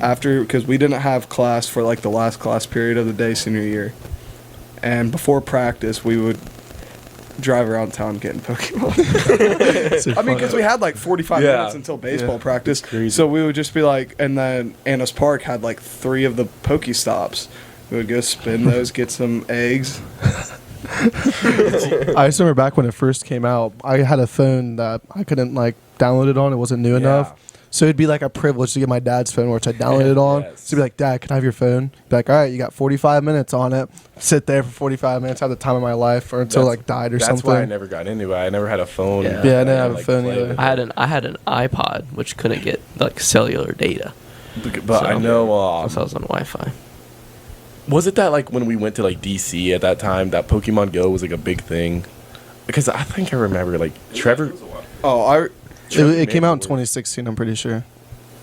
Speaker 6: after, because we didn't have class for like the last class period of the day senior year. And before practice, we would drive around town getting Pokemon. I mean, because we had like 45
Speaker 5: Yeah.
Speaker 6: minutes until baseball
Speaker 4: Yeah.
Speaker 6: practice.
Speaker 5: crazy.
Speaker 6: So we would just be like, and then Annis Park had like 3 of the Pokestops. We would go spin those, get some eggs.
Speaker 4: I just remember back when it first came out, I had a phone that I couldn't like download it on. It wasn't new enough. So it'd be like a privilege to get my dad's phone, which I downloaded it on.
Speaker 5: Yes.
Speaker 4: So he'd be like, "Dad, can I have your phone?" Be like, "All right, you got 45 minutes on it." Sit there for 45 minutes, have the time of my life, or until
Speaker 5: That's-
Speaker 4: like died or
Speaker 5: That's
Speaker 4: something.
Speaker 5: why I never got into it. I never had a phone.
Speaker 8: Yeah.
Speaker 4: Yeah, I didn't
Speaker 5: that
Speaker 4: have a
Speaker 5: like,
Speaker 4: phone
Speaker 5: played
Speaker 4: either.
Speaker 5: with.
Speaker 8: I had an iPod which couldn't get like cellular data.
Speaker 5: But I
Speaker 8: So-
Speaker 5: know.
Speaker 8: So I was on Wi-Fi.
Speaker 5: Was it that like when we went to like DC at that time that Pokemon Go was like a big thing? Because I think I remember like Trevor.
Speaker 6: Oh,
Speaker 4: It came out in 2016. I'm pretty sure.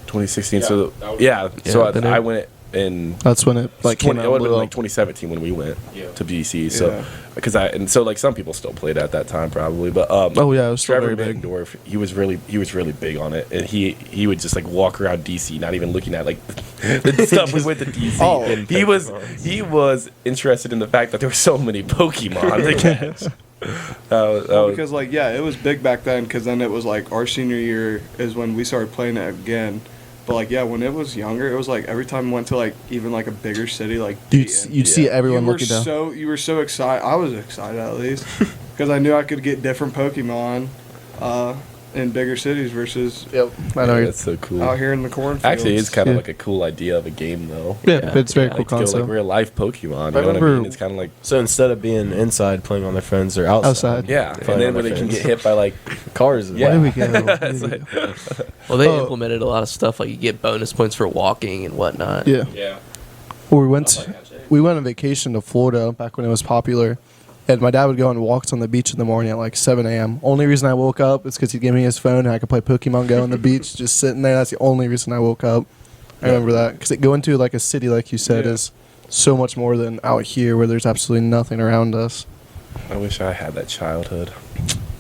Speaker 5: 2016.
Speaker 10: Yeah,
Speaker 5: So
Speaker 10: that was-
Speaker 5: yeah. So
Speaker 8: then
Speaker 5: I
Speaker 8: it-
Speaker 5: went in.
Speaker 4: That's when it like came
Speaker 5: It
Speaker 4: out.
Speaker 5: would have been
Speaker 4: blew
Speaker 5: like
Speaker 4: up.
Speaker 5: 2017 when we went
Speaker 10: Yeah.
Speaker 5: to DC. So
Speaker 6: Yeah.
Speaker 5: because so like some people still played at that time probably, but
Speaker 4: Oh yeah, it was still
Speaker 5: Trevor
Speaker 4: very big.
Speaker 5: Middendorf, he was really big on it, and he would just like walk around DC, not even looking at like the stuff we went to DC.
Speaker 6: Oh.
Speaker 5: He was interested in the fact that there were so many Pokemon to catch. That was-
Speaker 6: because like it was big back then. Because then it was like our senior year is when we started playing it again. But like when it was younger, it was like every time we went to like even like a bigger city like Dayton,
Speaker 4: You'd see everyone
Speaker 6: you were
Speaker 4: looking down.
Speaker 6: you were so excited. I was excited at least because I knew I could get different Pokemon in bigger cities versus
Speaker 4: Yep, I know.
Speaker 5: yeah,
Speaker 4: you're
Speaker 5: that's so cool.
Speaker 6: out here in the cornfields.
Speaker 5: Actually, it's kind of
Speaker 4: Yeah.
Speaker 5: like a cool idea of a game though.
Speaker 4: Yeah,
Speaker 8: Yeah.
Speaker 4: it's very
Speaker 5: Like
Speaker 4: cool
Speaker 5: to go,
Speaker 4: concept.
Speaker 5: like real life Pokemon. You know what I
Speaker 4: remember-
Speaker 5: mean? It's kind of like
Speaker 9: So instead of being inside playing on their phones, they're outside.
Speaker 4: Outside.
Speaker 5: yeah,
Speaker 9: Playing
Speaker 5: and then
Speaker 9: on
Speaker 5: when
Speaker 9: their
Speaker 5: they can
Speaker 9: phones.
Speaker 5: get hit by like
Speaker 9: Cars.
Speaker 5: Yeah.
Speaker 4: Where did we go? Where
Speaker 5: It's
Speaker 4: did we
Speaker 5: like-
Speaker 4: go?
Speaker 8: Well, they
Speaker 4: Oh.
Speaker 8: implemented a lot of stuff like you get bonus points for walking and whatnot.
Speaker 4: Yeah.
Speaker 10: Yeah.
Speaker 4: Well, we went on vacation to Florida back when it was popular, and my dad would go on walks on the beach in the morning at like 7 a.m. Only reason I woke up is because he'd give me his phone and I could play Pokemon Go on the beach, just sitting there. That's the only reason I woke up. I remember that because going to like a city, like you said,
Speaker 6: Yeah.
Speaker 4: is so much more than out here where there's absolutely nothing around us.
Speaker 5: I wish I had that childhood.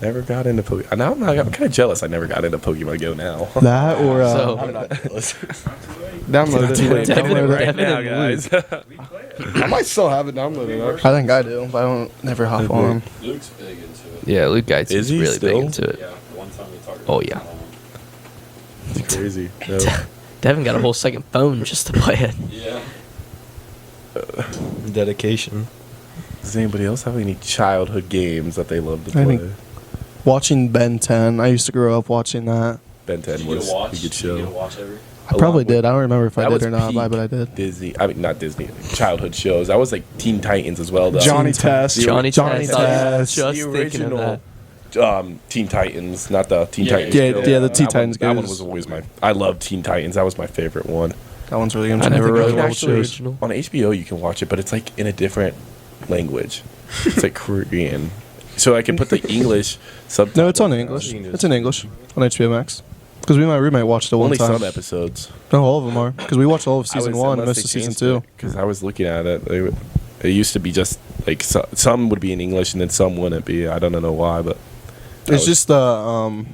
Speaker 5: Never got into Pokemon. Now I'm kind of jealous. I never got into Pokemon Go now.
Speaker 4: That or
Speaker 8: So-
Speaker 9: I'm not jealous.
Speaker 6: Download it.
Speaker 8: Devin-
Speaker 4: Download it.
Speaker 5: right now,
Speaker 8: and
Speaker 5: guys.
Speaker 6: I might still have it downloaded. Actually.
Speaker 4: I think I do, but I don't never hop on.
Speaker 10: Luke's big into it.
Speaker 8: Yeah, Luke Geitz
Speaker 5: Is
Speaker 8: is
Speaker 5: he
Speaker 8: really
Speaker 5: still?
Speaker 8: big into it.
Speaker 10: Yeah. One time we talked
Speaker 8: Oh,
Speaker 10: about
Speaker 8: yeah.
Speaker 5: It's crazy. No.
Speaker 8: Devin got a whole second phone just to play it.
Speaker 10: Yeah.
Speaker 9: Dedication.
Speaker 5: Does anybody else have any childhood games that they love to
Speaker 4: I
Speaker 5: play?
Speaker 4: think- Watching Ben 10, I used to grow up watching that.
Speaker 5: Ben
Speaker 10: Did
Speaker 5: 10
Speaker 10: you get
Speaker 5: was
Speaker 10: to watch?
Speaker 5: a good
Speaker 10: Did you
Speaker 5: show.
Speaker 10: get to watch every?
Speaker 4: I probably
Speaker 5: Along with-
Speaker 4: did. I don't remember if I
Speaker 5: That
Speaker 4: did
Speaker 5: was
Speaker 4: or not,
Speaker 5: peak
Speaker 4: but I did.
Speaker 5: Disney. I mean, not Disney. Childhood shows. I was like Teen Titans as well. Though.
Speaker 6: Johnny Test.
Speaker 8: Johnny
Speaker 4: Johnny
Speaker 8: Test. I was
Speaker 4: Test.
Speaker 8: just
Speaker 5: the
Speaker 8: thinking of
Speaker 5: original
Speaker 8: that.
Speaker 5: Teen Titans, not the Teen
Speaker 10: Yeah,
Speaker 5: Titans.
Speaker 4: yeah,
Speaker 5: show.
Speaker 4: yeah, the Teen
Speaker 5: That
Speaker 4: Titans
Speaker 5: That one
Speaker 4: goes-
Speaker 5: was always my. I love Teen Titans. That was my favorite one.
Speaker 4: That one's really good.
Speaker 8: I never
Speaker 4: think
Speaker 8: really
Speaker 4: of all
Speaker 8: watched the
Speaker 4: shows.
Speaker 8: original.
Speaker 5: On HBO, you can watch it, but it's like in a different language. It's like Korean. So I can put the English subtitles.
Speaker 4: No, it's on English. It's in English on HBO Max. Because we and my roommate watched it one
Speaker 5: Only
Speaker 4: time.
Speaker 5: some episodes.
Speaker 4: No, all of them are. Because we watched all of season one and most of season two.
Speaker 5: Because I was looking at it. It used to be just like some would be in English and then some wouldn't be. I don't know why, but
Speaker 4: It's just the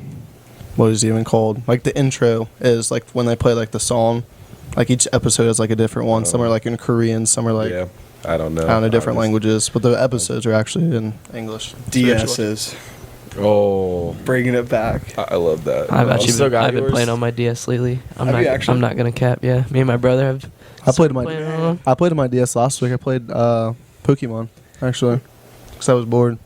Speaker 4: what is it even called? Like the intro is like when they play like the song. Like each episode is like a different one. Some are like in Korean. Some are like
Speaker 5: yeah, I don't know.
Speaker 4: I don't know different
Speaker 5: Honestly.
Speaker 4: languages. But the episodes are actually in English.
Speaker 6: DS's.
Speaker 5: Oh,
Speaker 6: Bringing it back.
Speaker 5: I love that.
Speaker 8: I've actually
Speaker 9: still
Speaker 8: been,
Speaker 9: got
Speaker 8: I've been
Speaker 9: yours?
Speaker 8: playing on my DS lately.
Speaker 6: Have you actually?
Speaker 8: I'm not gonna cap. Yeah, me and my brother have.
Speaker 4: I played my
Speaker 8: playing on.
Speaker 4: I played on my DS last week. I played Pokemon actually because I was bored.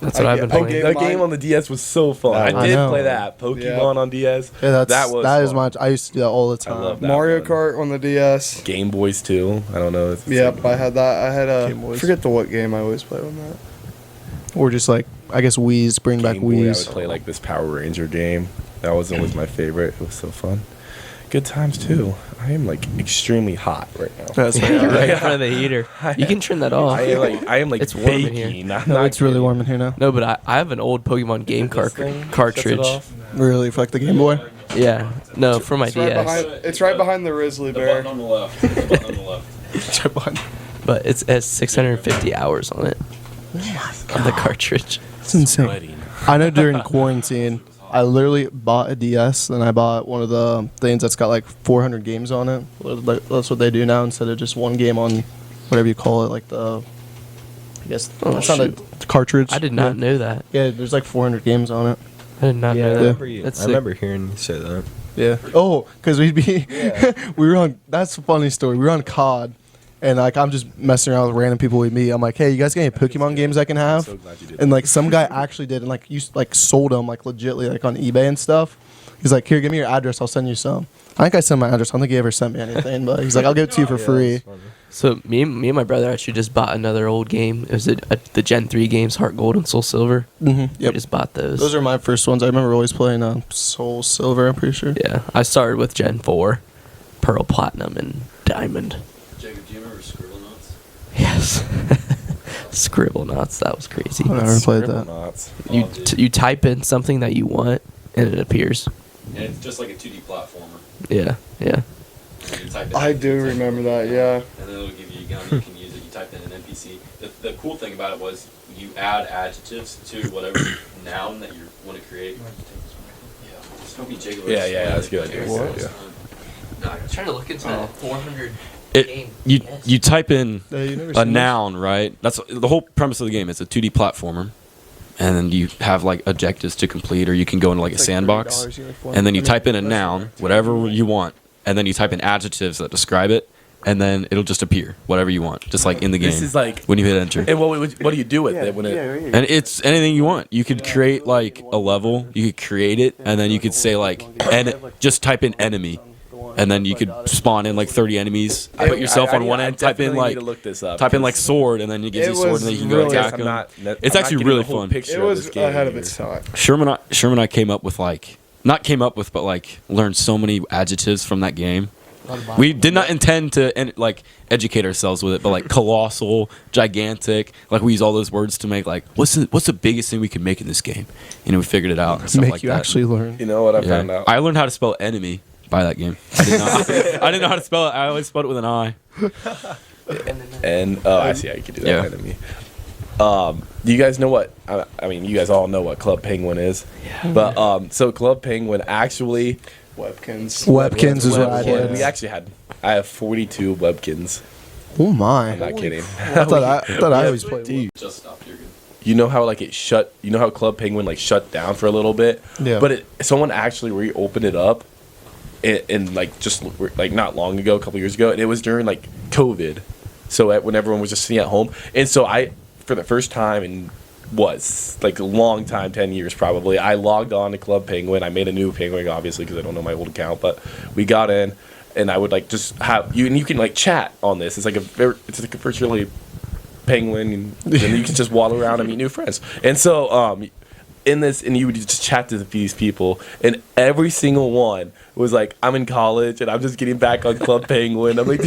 Speaker 8: That's what I've been
Speaker 6: I
Speaker 8: playing.
Speaker 6: gave
Speaker 5: That
Speaker 6: mine-
Speaker 5: game on the DS was so fun.
Speaker 4: I
Speaker 5: I did
Speaker 4: know.
Speaker 5: play that Pokemon on DS.
Speaker 4: Yeah, that is
Speaker 5: fun.
Speaker 4: my. I used to do that all the
Speaker 5: I
Speaker 4: time.
Speaker 5: love that
Speaker 6: Mario
Speaker 5: one.
Speaker 6: Kart on the DS.
Speaker 5: Game Boys too. I don't know. It's
Speaker 6: Yep, I had that. I had
Speaker 4: Game
Speaker 6: a.
Speaker 4: Boys.
Speaker 6: Forget the what game I always play on that.
Speaker 4: Or just like I guess Wii's, bring back
Speaker 5: Game Boy, I would
Speaker 4: Wii's.
Speaker 5: play like this Power Ranger game. That was always my favorite. It was so fun. Good times too. I am like extremely hot right now.
Speaker 4: That's
Speaker 8: Right in front of the heater. You can turn that off.
Speaker 5: I am like
Speaker 8: It's warm in here.
Speaker 5: baking. I'm
Speaker 4: No,
Speaker 5: not
Speaker 4: it's really
Speaker 5: kidding.
Speaker 4: warm in here now.
Speaker 8: No, but I have an old Pokemon game
Speaker 5: This thing shuts it
Speaker 8: cartridge.
Speaker 5: off?
Speaker 4: Really, for like the Game Boy.
Speaker 8: Yeah, no, for my
Speaker 6: It's right,
Speaker 8: DS.
Speaker 6: behind, it's right behind the Grizzly
Speaker 10: The
Speaker 6: Bear.
Speaker 10: button on the left. The button on the left.
Speaker 8: But it has 650 hours on it. On the cartridge.
Speaker 4: It's insane.
Speaker 5: Sweating.
Speaker 4: I know during quarantine, I literally bought a DS, and I bought one of the things that's got like 400 games on it. That's what they do now instead of just one game on whatever you call it, like the. I guess that's not a cartridge.
Speaker 8: I did not know that.
Speaker 4: Yeah, there's like 400 games on it.
Speaker 8: I did not
Speaker 9: Yeah, I
Speaker 8: know
Speaker 9: remember,
Speaker 8: that. That's
Speaker 9: I
Speaker 8: sick.
Speaker 9: remember hearing you say that.
Speaker 4: Yeah. Oh, because we'd be, we were on. That's a funny story. We were on COD, and like I'm just messing around with random people we meet. I'm like, hey, you guys got any Pokemon games I can have?
Speaker 5: so glad you did
Speaker 4: And like some guy actually did, and like you like sold them like legitly like on eBay and stuff. He's like, here, give me your address. I'll send you some. I think I sent my address. I don't think he ever sent me anything, but he's like, I'll give it to you for free.
Speaker 8: So me and my brother actually just bought another old game. It was the Gen 3 games, Heart Gold and Soul Silver.
Speaker 4: Mm-hmm.
Speaker 8: We
Speaker 4: Yep.
Speaker 8: just bought those.
Speaker 4: Those are my first ones. I remember always playing Soul Silver. I'm pretty sure.
Speaker 8: Yeah, I started with Gen 4. pearl, platinum, and diamond.
Speaker 10: Jacob, do you remember Scribble Notes?
Speaker 8: Yes. Scribble knots. That was crazy.
Speaker 4: I never played that.
Speaker 5: Knots.
Speaker 8: You type in something that you want and it appears.
Speaker 10: And it's just like a 2D platformer.
Speaker 8: Yeah. Yeah.
Speaker 10: And you type in
Speaker 6: I do
Speaker 10: text,
Speaker 6: remember that. Yeah.
Speaker 10: And then it'll give you a gun. You can use it. You type in an NPC. The cool thing about it was you add adjectives to whatever noun that you want to create. Yeah. Just hope you Jacob.
Speaker 5: Yeah, that's a good idea.
Speaker 10: What?
Speaker 5: Yeah.
Speaker 8: No, I was trying to look into that 400 game.
Speaker 3: You type in
Speaker 4: You never
Speaker 3: a
Speaker 4: seen
Speaker 3: noun, right? That's the whole premise of the game. It's a 2D platformer, and then you have like objectives to complete, or you can go into like a sandbox, and then you type in a noun, whatever you want, and then you type in adjectives that describe it, and then it'll just appear whatever you want, just like in the game.
Speaker 5: This is like,
Speaker 3: when you hit enter.
Speaker 5: and what do you do with it when it?
Speaker 3: And it's anything you want. You could create like a level. You could create it, and then you could say like, just type in enemy, and then you could spawn in like 30 enemies. Put yourself on one end. Type in like,
Speaker 5: look this up.
Speaker 3: type in like sword, and then it gives
Speaker 6: It
Speaker 3: you sword,
Speaker 6: was
Speaker 3: and then you can go
Speaker 6: really-
Speaker 3: attack them. It's actually really fun.
Speaker 6: It was ahead of its time.
Speaker 3: Sherman and I came up with like, not came up with, but like learned so many adjectives from that game. We did not intend to like educate ourselves with it, but like colossal, gigantic, like we use all those words to make like what's the biggest thing we can make in this game. We figured it out. And stuff
Speaker 4: Make
Speaker 3: like
Speaker 4: you
Speaker 3: that.
Speaker 4: actually learn.
Speaker 5: You know what I found out?
Speaker 3: I learned how to spell enemy by that game. I didn't know how to spell it. I always spelled it with an I.
Speaker 5: And I see how you can do that.
Speaker 3: Yeah.
Speaker 5: Enemy. Do you guys know what? I mean, you guys all know what Club Penguin is. Yeah. But so Club Penguin actually.
Speaker 4: Webkins is what I did.
Speaker 5: We actually I have 42 Webkins.
Speaker 4: Oh my!
Speaker 5: I'm not kidding.
Speaker 4: I thought I always played.
Speaker 5: Dude.
Speaker 10: Just stop. You're good.
Speaker 5: You know how like it shut? You know how Club Penguin like shut down for a little bit?
Speaker 4: Yeah.
Speaker 5: But someone actually reopened it up, and like just like not long ago, a couple years ago, and it was during like COVID, so when everyone was just sitting at home, and so I, for the first time in was like a long time, 10 years probably, I logged on to Club Penguin. I made a new Penguin obviously because I don't know my old account, but we got in, and I would like just have you, and you can like chat on this. It's like a virtually penguin, and then you can just waddle around and meet new friends. And so in this, and you would just chat to these people, and every single one was like, I'm in college and I'm just getting back on Club Penguin. I'm like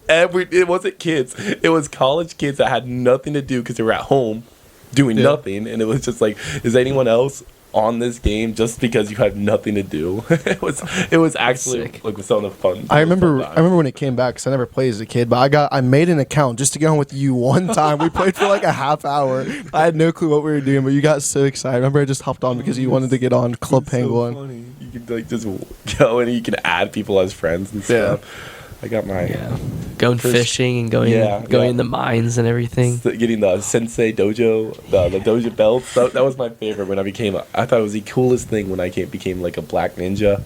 Speaker 5: it wasn't kids, it was college kids that had nothing to do because they were at home doing nothing, and it was just like, is anyone else on this game just because you have nothing to do? it was actually like some of the fun.
Speaker 4: I remember when it came back because I never played as a kid, but I made an account just to get on with you one time. We played for like a half hour. I had no clue what we were doing, but you got so excited. I remember I just hopped on because you wanted to get on Club Penguin.
Speaker 5: So funny. You could like just go and you can add people as friends and stuff. I got my
Speaker 8: going fishing and going in the mines and everything.
Speaker 5: Getting the Sensei Dojo, the Dojo belts. That was my favorite when I became. I thought it was the coolest thing when I became like a black ninja.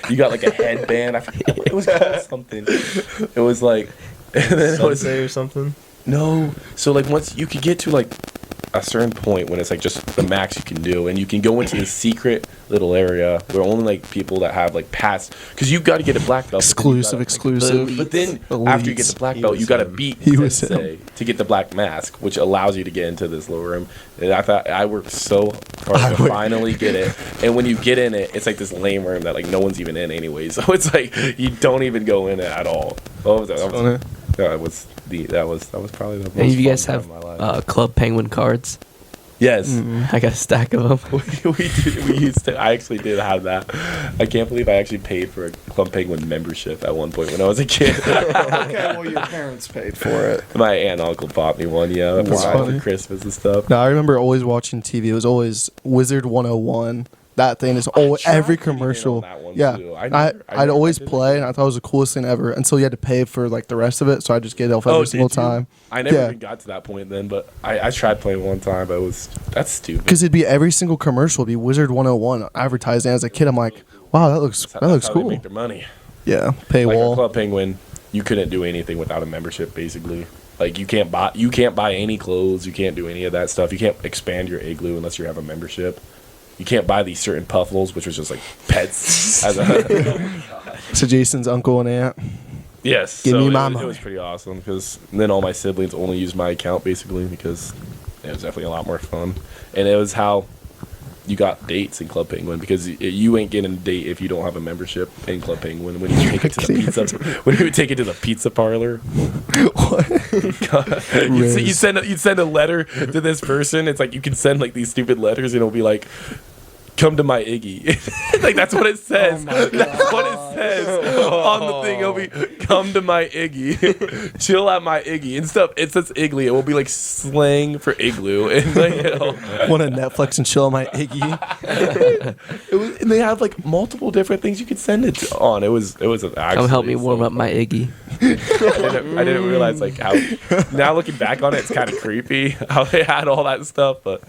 Speaker 5: You got like a headband. I forget what it was called something. It was like and then
Speaker 9: Sensei or something.
Speaker 5: No, so like once you could get to like a certain point when it's like just the max you can do, and you can go into this secret little area where only like people that have like passed, because you got to get a black belt.
Speaker 4: Exclusive.
Speaker 5: But then after you get the black belt, you got to beat Sensei to get the black mask, which allows you to get into this little room. And I thought I worked so hard to finally get it. And when you get in it, it's like this lame room that like no one's even in anyway. So it's like you don't even go in it at all. That was probably the most.
Speaker 8: And you guys
Speaker 5: fun
Speaker 8: have
Speaker 5: time of my life.
Speaker 8: Club Penguin cards.
Speaker 5: Yes.
Speaker 8: I got a stack of them.
Speaker 5: we used to. I actually did have that. I can't believe I actually paid for a Club Penguin membership at one point when I was a kid.
Speaker 6: Okay, well your parents paid for it.
Speaker 5: My aunt and uncle bought me one. Yeah, for Christmas and stuff.
Speaker 4: No, I remember always watching TV. It was always Wizard 101. That thing is always every commercial. Yeah, I'd always play, and I thought it was the coolest thing ever. Until you had to pay for like the rest of it, so I just get it off every single time.
Speaker 5: I never even got to that point then, but I tried playing one time, but that's stupid.
Speaker 4: Because it'd be every single commercial would be Wizard 101 advertising. As a kid, I'm like, wow, that looks cool.
Speaker 5: They make their money.
Speaker 4: Yeah,
Speaker 5: Like
Speaker 4: paywall.
Speaker 5: Club Penguin, you couldn't do anything without a membership, basically. Like you can't buy any clothes. You can't do any of that stuff. You can't expand your igloo unless you have a membership. You can't buy these certain puffles, which was just like pets.
Speaker 4: So Jason's uncle and aunt.
Speaker 5: Yes.
Speaker 4: Give me my
Speaker 5: it
Speaker 4: money.
Speaker 5: was pretty awesome because then all my siblings only used my account basically because it was definitely a lot more fun. And it was how you got dates in Club Penguin because you ain't getting a date if you don't have a membership in Club Penguin. When you take it to the pizza, when you take it to the pizza parlor, you send a letter to this person. It's like you can send like these stupid letters, and it'll be like, "Come to my Iggy." Like that's what it says. That's what it says on the thing. It'll be, "Come to my Iggy, chill at my Iggy," and stuff. It says Iggly. It will be like slang for igloo, and like
Speaker 4: Want to Netflix and chill on my Iggy?
Speaker 5: and they have like multiple different things you could send it on. It was actually
Speaker 8: Come help me warm up my Iggy.
Speaker 5: I didn't realize like how. Now looking back on it, it's kind of creepy how they had all that stuff, but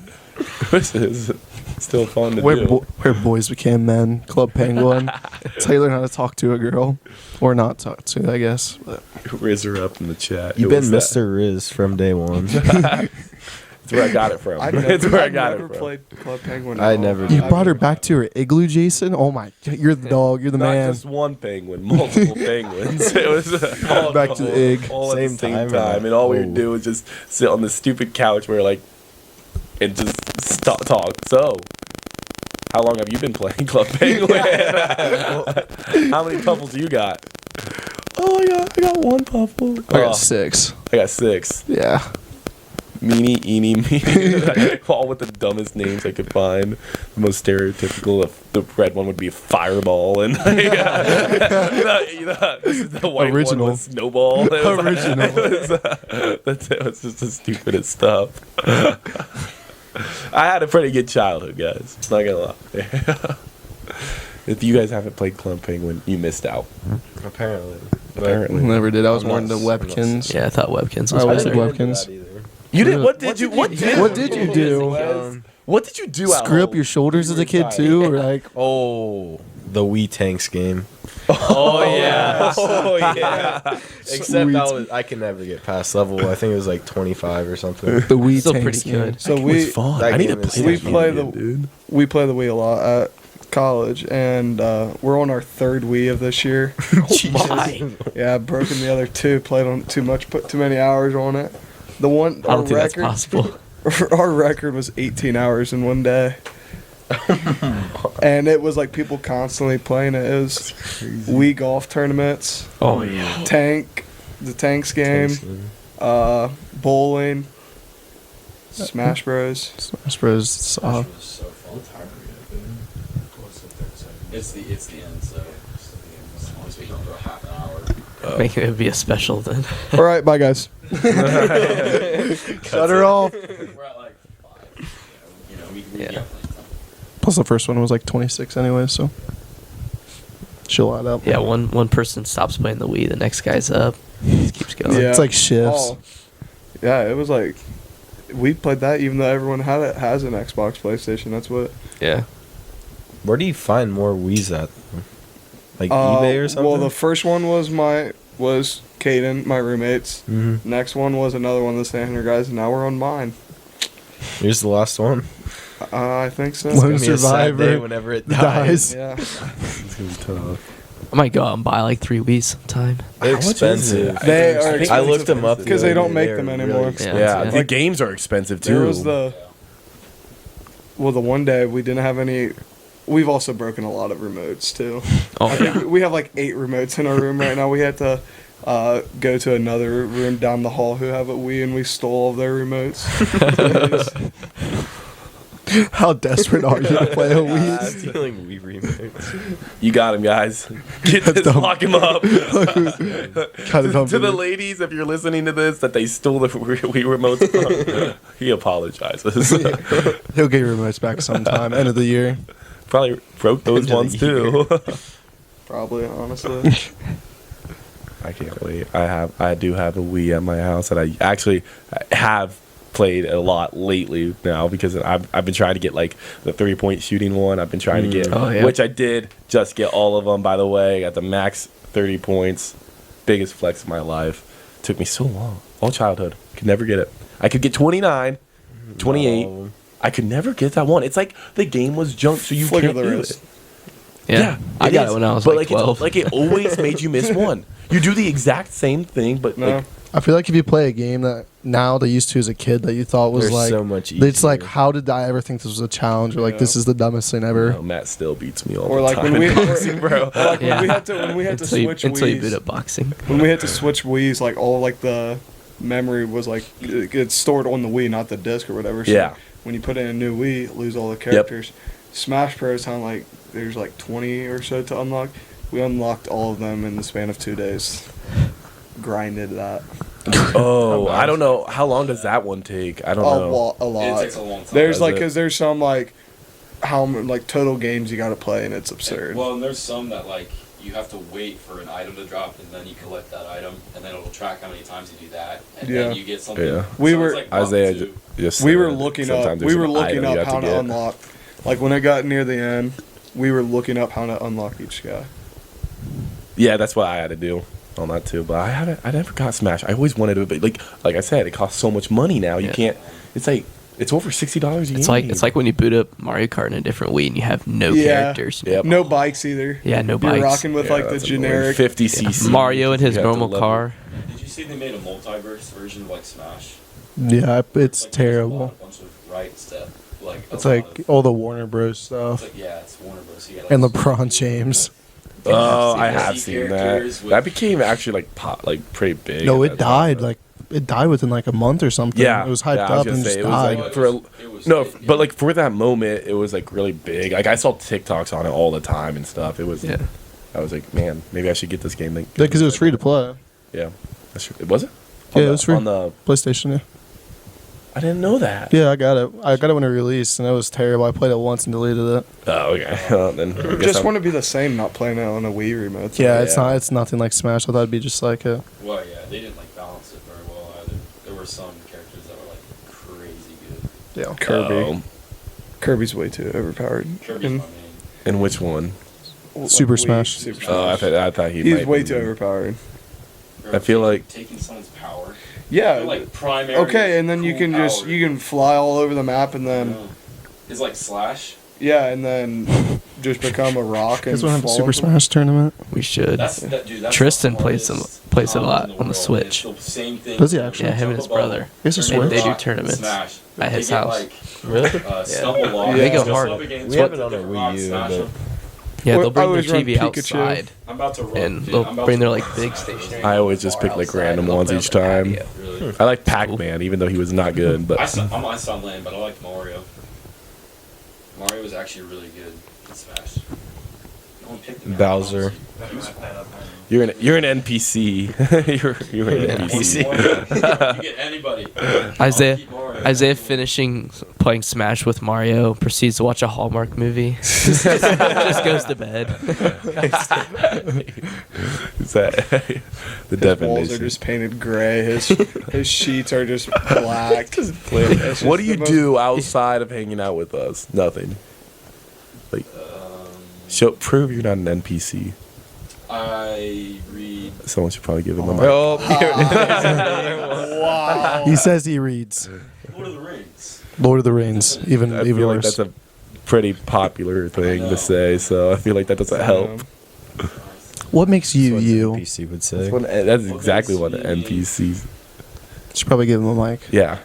Speaker 5: this is still fun to do.
Speaker 4: Where boys became men. Club Penguin. That's how you learn how to talk to a girl, or not talk to, I guess. But.
Speaker 5: Riz her up in the chat.
Speaker 9: You've
Speaker 5: Who
Speaker 9: been
Speaker 5: was that?
Speaker 9: Mr. Riz from day one.
Speaker 5: That's where I got it from. That's where I got it from.
Speaker 6: played Club Penguin.
Speaker 9: I
Speaker 6: at all.
Speaker 9: never
Speaker 4: You brought her back to her igloo, Jason? Oh my, you're the dog, you're the
Speaker 5: Not
Speaker 4: man.
Speaker 5: just one penguin, multiple penguins. It was all
Speaker 4: Back to the egg.
Speaker 5: all at the
Speaker 9: Same
Speaker 5: same
Speaker 9: time,
Speaker 5: time, and all we
Speaker 9: oh.
Speaker 5: would do was just sit on this stupid couch where like, and just talk. So, how long have you been playing Club Penguin? How many puffles you got? Oh, I got one puffle.
Speaker 4: I got 6.
Speaker 5: I got 6.
Speaker 4: Yeah.
Speaker 5: Meanie, eenie, meanie. All with the dumbest names I could find. The most stereotypical. The red one would be Fireball, and this is the white
Speaker 4: Original.
Speaker 5: one was Snowball.
Speaker 4: Original.
Speaker 5: It was just the stupidest stuff. I had a pretty good childhood, guys. Not gonna lie. If you guys haven't played Club Penguin, you missed out.
Speaker 9: Apparently.
Speaker 4: Never did. I was
Speaker 9: I'm
Speaker 4: more
Speaker 9: not-
Speaker 4: into
Speaker 9: I'm not-
Speaker 4: Webkins.
Speaker 8: Yeah, I thought Webkins was
Speaker 4: I was
Speaker 8: better.
Speaker 4: Webkins.
Speaker 5: You did?
Speaker 4: Really?
Speaker 5: What did you? What did
Speaker 4: What did you do?
Speaker 5: What did you do? At
Speaker 4: Screw up
Speaker 5: home?
Speaker 4: your shoulders as a kid too, or like
Speaker 9: Oh, the Wii Tanks game.
Speaker 5: Oh yeah.
Speaker 9: Oh yeah. Except
Speaker 4: Sweet.
Speaker 9: I can never get past level. I think it was like 25 or something.
Speaker 4: the Wii
Speaker 8: Still
Speaker 4: tanks
Speaker 8: pretty good.
Speaker 4: game.
Speaker 6: So
Speaker 5: It
Speaker 6: we
Speaker 5: was fun.
Speaker 9: that
Speaker 5: I need to
Speaker 9: game is-
Speaker 5: play
Speaker 6: we
Speaker 5: that game
Speaker 6: play
Speaker 5: again,
Speaker 6: the-
Speaker 5: dude.
Speaker 6: we play the Wii a lot at college, and we're on our 3rd Wii of this year. Yeah, I've broken the other 2. Played on too much, put too many hours on it. The one
Speaker 8: I
Speaker 6: our
Speaker 8: don't think that's
Speaker 6: record,
Speaker 8: possible.
Speaker 6: our record was 18 hours in one day. And it was like people constantly playing it. It was Wii golf tournaments,
Speaker 8: Oh yeah.
Speaker 6: the Tanks game, bowling, Smash Bros.
Speaker 4: Smash Bros. Soft.
Speaker 10: was so fun. It's the end, so as long as we don't go half an hour.
Speaker 8: Make it be a special then.
Speaker 6: All right, bye guys.
Speaker 4: Shut her off.
Speaker 10: We're at like 5. We
Speaker 8: Yeah.
Speaker 10: got plenty of time.
Speaker 4: Plus the first one was like 26 anyway, so chill out up.
Speaker 8: Yeah, one person stops playing the Wii, the next guy's up. Just keeps going.
Speaker 6: Yeah.
Speaker 4: It's like shifts.
Speaker 6: Oh, yeah, it was like we played that even though everyone has an Xbox, PlayStation. That's what.
Speaker 8: Yeah.
Speaker 9: Where do you find more Wii's at? Like eBay or something?
Speaker 6: Well, the first one was Caden, my roommate's.
Speaker 9: Mhm.
Speaker 6: Next one was another one of the Standard guys, and now we're on mine.
Speaker 9: Here's the last one.
Speaker 6: I think so.
Speaker 4: Lone
Speaker 9: It's gonna be a sad
Speaker 4: survivor
Speaker 9: day whenever it dies.
Speaker 4: dies.
Speaker 6: Yeah.
Speaker 5: It's gonna be tough.
Speaker 8: I might go out and buy like 3 Wii's sometime.
Speaker 9: They're
Speaker 5: How much is
Speaker 9: expensive.
Speaker 5: it?
Speaker 6: They are
Speaker 5: I think
Speaker 6: expensive.
Speaker 9: I looked them up
Speaker 6: Because
Speaker 9: the
Speaker 6: they
Speaker 9: other
Speaker 6: don't
Speaker 9: day.
Speaker 6: make
Speaker 9: They're
Speaker 6: them
Speaker 9: really
Speaker 6: anymore.
Speaker 9: expensive.
Speaker 5: Yeah,
Speaker 8: Yeah.
Speaker 5: the games are expensive too.
Speaker 6: There was the one day we didn't have any. We've also broken a lot of remotes too.
Speaker 8: Oh
Speaker 6: I think we have like 8 remotes in our room right now. We had to go to another room down the hall who have a Wii, and we stole all of their remotes.
Speaker 4: How desperate are you to play a Wii?
Speaker 9: Stealing Wii remakes.
Speaker 5: You got him, guys. Get this,
Speaker 4: dumb.
Speaker 5: lock him up.
Speaker 4: Kinda dumb
Speaker 5: To the
Speaker 4: video.
Speaker 5: ladies, if you're listening to this, that they stole the Wii remotes from, he apologizes.
Speaker 4: He'll get your remotes back sometime. End of the year.
Speaker 5: Probably broke those
Speaker 9: End of the
Speaker 5: ones too.
Speaker 6: Probably, honestly.
Speaker 5: I can't wait. I do have a Wii at my house that I actually have played a lot lately now because I've been trying to get like the 3-point shooting one. I've been trying to get,
Speaker 8: Oh, yeah.
Speaker 5: which I did just get all of them, by the way. I got the max 30 points. Biggest flex of my life. Took me so long. All childhood. Could never get it. I could get 29, 28.
Speaker 9: No.
Speaker 5: I could never get that one. It's like the game was junk, so you
Speaker 6: Flick of
Speaker 5: can't
Speaker 6: the
Speaker 5: do
Speaker 6: wrist.
Speaker 5: it.
Speaker 8: Yeah. I got it when I was
Speaker 5: but
Speaker 8: like
Speaker 5: it's
Speaker 8: 12.
Speaker 5: like it always made you miss one. You do the exact same thing, but
Speaker 6: No.
Speaker 5: like
Speaker 4: I feel like if you play a game that now they used to as a kid that you thought was
Speaker 5: They're
Speaker 4: like
Speaker 5: so much
Speaker 4: it's like
Speaker 5: easier.
Speaker 4: how did I ever think this was a challenge or like this is the dumbest thing ever.
Speaker 5: No, Matt still beats me all
Speaker 6: Or
Speaker 5: the
Speaker 6: like
Speaker 5: time
Speaker 6: when we,
Speaker 5: in boxing, bro.
Speaker 6: or like
Speaker 8: Yeah.
Speaker 6: when we had to
Speaker 8: until you,
Speaker 6: switch
Speaker 8: until you boot
Speaker 6: Wii's,
Speaker 8: up boxing.
Speaker 6: when we had to switch Wii's, like all like the memory was like it's stored on the Wii, not the disc or whatever. So
Speaker 5: Yeah.
Speaker 6: when you put in a new Wii, lose all the characters. Smash Bros. Sound like there's like 20 or so to unlock. We unlocked all of them in the span of 2 days. Grinded that.
Speaker 5: Oh, I don't know. How long does that one take? I don't know.
Speaker 6: A lot.
Speaker 10: It takes a long time.
Speaker 6: There's
Speaker 5: Does
Speaker 6: like,
Speaker 5: it?
Speaker 6: cause there's some like like total games you got to play, and it's absurd.
Speaker 10: Well, and there's some that like you have to wait for an item to drop, and then you collect that item, and then it'll track how many times you do that, and
Speaker 6: Yeah.
Speaker 10: then you get something.
Speaker 5: Yeah.
Speaker 6: We
Speaker 10: so
Speaker 6: were-
Speaker 10: it's like up
Speaker 5: Isaiah
Speaker 10: to-
Speaker 5: just
Speaker 6: we were
Speaker 5: said
Speaker 6: looking up.
Speaker 5: sometimes
Speaker 6: We
Speaker 5: there's
Speaker 6: were
Speaker 5: an
Speaker 6: looking
Speaker 5: item you
Speaker 6: up
Speaker 5: have
Speaker 6: how
Speaker 5: to
Speaker 6: to
Speaker 5: get.
Speaker 6: unlock. Like when it got near the end, we were looking up how to unlock each guy.
Speaker 5: Yeah, that's what I had to do on that too. But I never got Smash. I always wanted to, but like I said, it costs so much money now. You
Speaker 8: Yeah.
Speaker 5: can't. It's like it's over $60 a game.
Speaker 8: It's like when you boot up Mario Kart in a different Wii and you have no
Speaker 6: Yeah.
Speaker 8: characters.
Speaker 5: Yep.
Speaker 6: No bikes either.
Speaker 8: Yeah, no
Speaker 6: You're
Speaker 8: bikes.
Speaker 6: rocking with
Speaker 5: Yeah,
Speaker 6: like the
Speaker 5: that's annoying.
Speaker 6: generic.
Speaker 5: 50
Speaker 8: Yeah.
Speaker 5: cc.
Speaker 8: Mario in his
Speaker 5: You have to
Speaker 8: normal
Speaker 5: level.
Speaker 8: car.
Speaker 10: Did you see they made a multiverse version of like Smash?
Speaker 4: Yeah, it's
Speaker 10: Like,
Speaker 4: terrible.
Speaker 10: A bunch of right step, like
Speaker 4: It's
Speaker 10: a lot
Speaker 4: like
Speaker 10: of-
Speaker 4: all the Warner Bros
Speaker 10: it's
Speaker 4: stuff
Speaker 10: like yeah, it's Warner Bros. So you got,
Speaker 4: and
Speaker 10: like,
Speaker 4: LeBron James.
Speaker 5: Oh, I
Speaker 10: Yeah.
Speaker 5: have seen that.
Speaker 10: Characters with-
Speaker 5: That became actually like pretty big.
Speaker 4: No,
Speaker 5: at
Speaker 4: it
Speaker 5: that time,
Speaker 4: died.
Speaker 5: though.
Speaker 4: Like it died within like a month or something.
Speaker 5: Yeah,
Speaker 4: it was hyped
Speaker 5: yeah, I was
Speaker 4: up
Speaker 5: gonna
Speaker 4: and
Speaker 5: say,
Speaker 4: just
Speaker 5: it was
Speaker 4: died.
Speaker 5: like- for a-
Speaker 10: It was-
Speaker 5: No,
Speaker 10: it-
Speaker 5: but like for that moment, it was like really big. Like I saw TikToks on it all the time and stuff. It was.
Speaker 8: Yeah.
Speaker 5: I was like, man, maybe I should get this game. Like,
Speaker 4: Yeah, because it was free to play.
Speaker 5: Yeah, that's true. Was it?
Speaker 4: Yeah,
Speaker 5: On
Speaker 4: it was free.
Speaker 5: On the.
Speaker 4: PlayStation. Yeah.
Speaker 5: I didn't know that.
Speaker 4: Yeah, I got it. I got it when it released, and it was terrible. I played it once and deleted it.
Speaker 5: Oh, okay. Well, then I guess
Speaker 6: Just
Speaker 5: I'm-
Speaker 6: want to be the same, not playing it on a Wii remote.
Speaker 4: Yeah, it's
Speaker 5: Yeah.
Speaker 4: not. It's nothing like Smash. I thought it'd be just like a.
Speaker 10: Well, yeah, they didn't like balance it very well either. There were some characters that were like crazy good.
Speaker 4: Yeah.
Speaker 6: Kirby.
Speaker 5: Oh.
Speaker 6: Kirby's way too overpowered.
Speaker 10: Kirby's
Speaker 6: And-
Speaker 10: my main.
Speaker 5: And which one?
Speaker 4: Super
Speaker 6: Wii,
Speaker 4: Smash.
Speaker 6: Super
Speaker 5: Oh,
Speaker 6: Smash.
Speaker 5: I thought he.
Speaker 6: He's
Speaker 5: might
Speaker 6: way
Speaker 5: be-
Speaker 6: too overpowered.
Speaker 5: I feel like-
Speaker 10: taking someone's power.
Speaker 6: Yeah.
Speaker 10: They're, like primary.
Speaker 6: Okay, and then you
Speaker 10: cool
Speaker 6: can just
Speaker 10: power.
Speaker 6: you can fly all over the map and then
Speaker 10: It's like Slash.
Speaker 6: yeah, and then just become a rock and
Speaker 4: Guys want to have a
Speaker 6: fall
Speaker 4: Super
Speaker 6: into-
Speaker 4: Smash tournament?
Speaker 8: We should.
Speaker 10: Dude,
Speaker 8: Tristan
Speaker 10: the
Speaker 8: plays
Speaker 10: hardest
Speaker 8: plays it a
Speaker 10: combo
Speaker 8: lot
Speaker 10: in
Speaker 8: on the
Speaker 10: world.
Speaker 8: Switch.
Speaker 10: It's the same thing.
Speaker 4: Does he actually?
Speaker 8: Yeah, him and his brother.
Speaker 4: He has a
Speaker 8: They-
Speaker 4: Switch?
Speaker 8: They do
Speaker 10: Rock,
Speaker 8: tournaments
Speaker 10: Smash.
Speaker 8: at
Speaker 10: They
Speaker 8: his
Speaker 10: get,
Speaker 8: house.
Speaker 10: Like,
Speaker 8: Really?
Speaker 10: stumble logs.
Speaker 6: They go
Speaker 10: Just
Speaker 8: hard.
Speaker 10: up against
Speaker 9: We have it
Speaker 10: the
Speaker 9: on our
Speaker 10: different rocks,
Speaker 9: Wii U,
Speaker 10: smash
Speaker 9: but-
Speaker 10: 'em.
Speaker 8: Yeah,
Speaker 6: Well,
Speaker 8: they'll
Speaker 6: I
Speaker 8: bring their
Speaker 6: always run
Speaker 8: TV
Speaker 6: Pikachu.
Speaker 8: outside
Speaker 10: I'm about to run.
Speaker 8: and
Speaker 10: dude,
Speaker 8: they'll
Speaker 10: I'm about
Speaker 8: bring
Speaker 10: to
Speaker 8: their
Speaker 10: run
Speaker 8: like big
Speaker 10: Smash.
Speaker 8: stationary.
Speaker 5: I always just pick like
Speaker 8: outside,
Speaker 5: random
Speaker 8: they'll
Speaker 5: ones
Speaker 8: play
Speaker 5: each
Speaker 8: on the
Speaker 5: time.
Speaker 8: patio.
Speaker 10: Really?
Speaker 5: I like Pac-Man, even though he was not good. But
Speaker 10: I'm on Sunland, but I like Mario. Mario was actually really good in Smash. No one picked him out,
Speaker 9: Bowser.
Speaker 10: honestly.
Speaker 5: you're an NPC. you're an NPC.
Speaker 10: You get anybody.
Speaker 8: Isaiah
Speaker 10: I'll keep Mario.
Speaker 8: Isaiah finishing playing Smash with Mario proceeds to watch a Hallmark movie. Just goes to bed.
Speaker 5: Is that the
Speaker 6: His walls are
Speaker 5: definition?
Speaker 6: just painted gray. His sheets are just black. It's
Speaker 5: What
Speaker 6: just
Speaker 5: do you
Speaker 6: the most-
Speaker 5: do outside of hanging out with us? Nothing. Like, prove you're not an NPC.
Speaker 10: I read.
Speaker 5: Someone should probably give him a mic.
Speaker 9: Oh,
Speaker 6: Wow.
Speaker 4: He says he reads
Speaker 10: Lord of the Rings.
Speaker 4: Lord of the Rings. Even
Speaker 5: I
Speaker 4: even
Speaker 5: feel like
Speaker 4: worse.
Speaker 5: that's a pretty popular thing to say, so I feel like that doesn't help.
Speaker 4: What makes you
Speaker 9: That's what
Speaker 4: you?
Speaker 9: an NPC would say.
Speaker 5: That's exactly what an NPC.
Speaker 4: Should probably give him a mic.
Speaker 5: Yeah.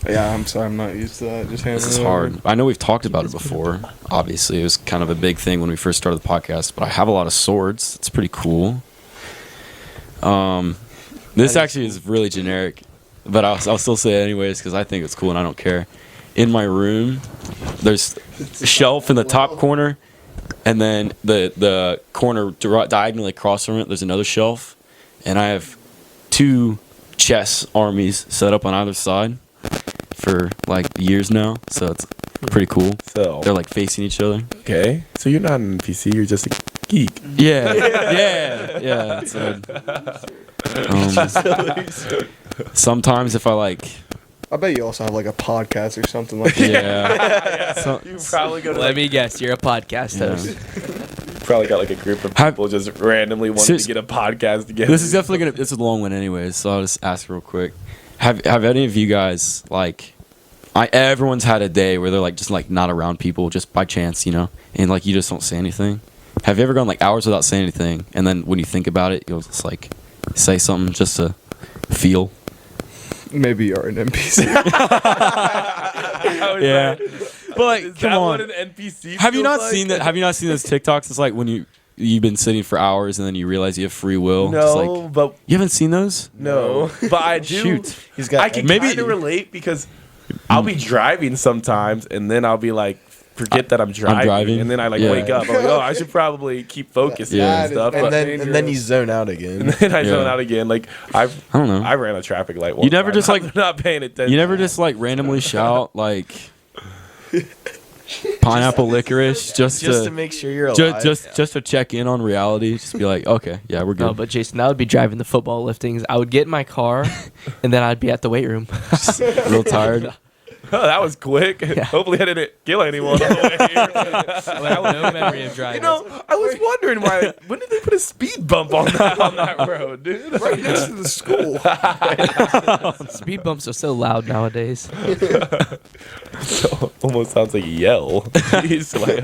Speaker 6: Yeah, I'm sorry, I'm not used to that. Just
Speaker 11: This is
Speaker 6: handing it over.
Speaker 11: hard. I know we've talked about it before. Obviously, it was kind of a big thing when we first started the podcast. But I have a lot of swords. It's pretty cool. This actually is really generic, but I'll still say it anyways because I think it's cool and I don't care. In my room, there's a shelf in the top corner, and then the corner diagonally across from it, there's another shelf, and I have 2 chess armies set up on either side for like years now, so it's pretty cool.
Speaker 5: So
Speaker 11: They're like facing each other.
Speaker 5: okay. So you're not an NPC. You're just a geek.
Speaker 11: Yeah, yeah. Sometimes if I like,
Speaker 6: I bet you also have like a podcast or something like that.
Speaker 11: yeah,
Speaker 5: You probably go to
Speaker 8: Let me guess, you're a podcast host.
Speaker 5: probably got like a group of people just randomly wanting to get a podcast together.
Speaker 11: this is definitely gonna. This is a long one, anyways. So I'll just ask real quick. Have any of you guys like? Everyone's had a day where they're like just like not around people just by chance, you know, and like you just don't say anything. Have you ever gone like hours without saying anything, and then when you think about it, you'll just like say something just to feel?
Speaker 6: Maybe you're an NPC.
Speaker 11: Yeah. But like,
Speaker 5: Is
Speaker 11: come
Speaker 5: that
Speaker 11: on.
Speaker 5: what an NPC
Speaker 11: Have you
Speaker 5: feels
Speaker 11: not
Speaker 5: like?
Speaker 11: seen that? Have you not seen those TikToks? It's like when you've been sitting for hours and then you realize you have free will. Just
Speaker 5: No,
Speaker 11: like,
Speaker 5: but
Speaker 11: you haven't seen those?
Speaker 5: no, but I do.
Speaker 11: Shoot.
Speaker 9: He's got
Speaker 5: I can
Speaker 11: Maybe-
Speaker 5: kind of relate because I'll be driving sometimes, and then I'll be like, forget that I'm driving, and then I like
Speaker 11: Yeah.
Speaker 5: wake up. I'm like, oh, I should probably keep focusing
Speaker 11: Yeah.
Speaker 5: and stuff.
Speaker 6: That
Speaker 5: But
Speaker 6: is
Speaker 9: and then you
Speaker 6: dangerous.
Speaker 9: zone out
Speaker 5: and
Speaker 9: again.
Speaker 5: then I zone
Speaker 11: Yeah.
Speaker 5: out again. Like
Speaker 11: I don't know.
Speaker 5: I ran a traffic light. One
Speaker 11: You never
Speaker 5: time.
Speaker 11: just, like-
Speaker 5: I'm not paying attention.
Speaker 11: You never just like randomly shout like pineapple licorice just
Speaker 9: to
Speaker 11: to
Speaker 9: make sure you're alive.
Speaker 11: just to check in on reality. Just be like, okay, yeah, we're good.
Speaker 8: No, but Jason, I would be driving the football liftings. I would get in my car, and then I'd be at the weight room.
Speaker 11: Real tired.
Speaker 5: Oh, that was quick. Hopefully, I didn't kill anyone on the way here.
Speaker 1: I have no memory of driving.
Speaker 5: You know, I was wondering why. When did they put a speed bump on that road, dude?
Speaker 6: Right next to the school.
Speaker 8: Speed bumps are so loud nowadays.
Speaker 5: Almost sounds like a yell. Jeez, like,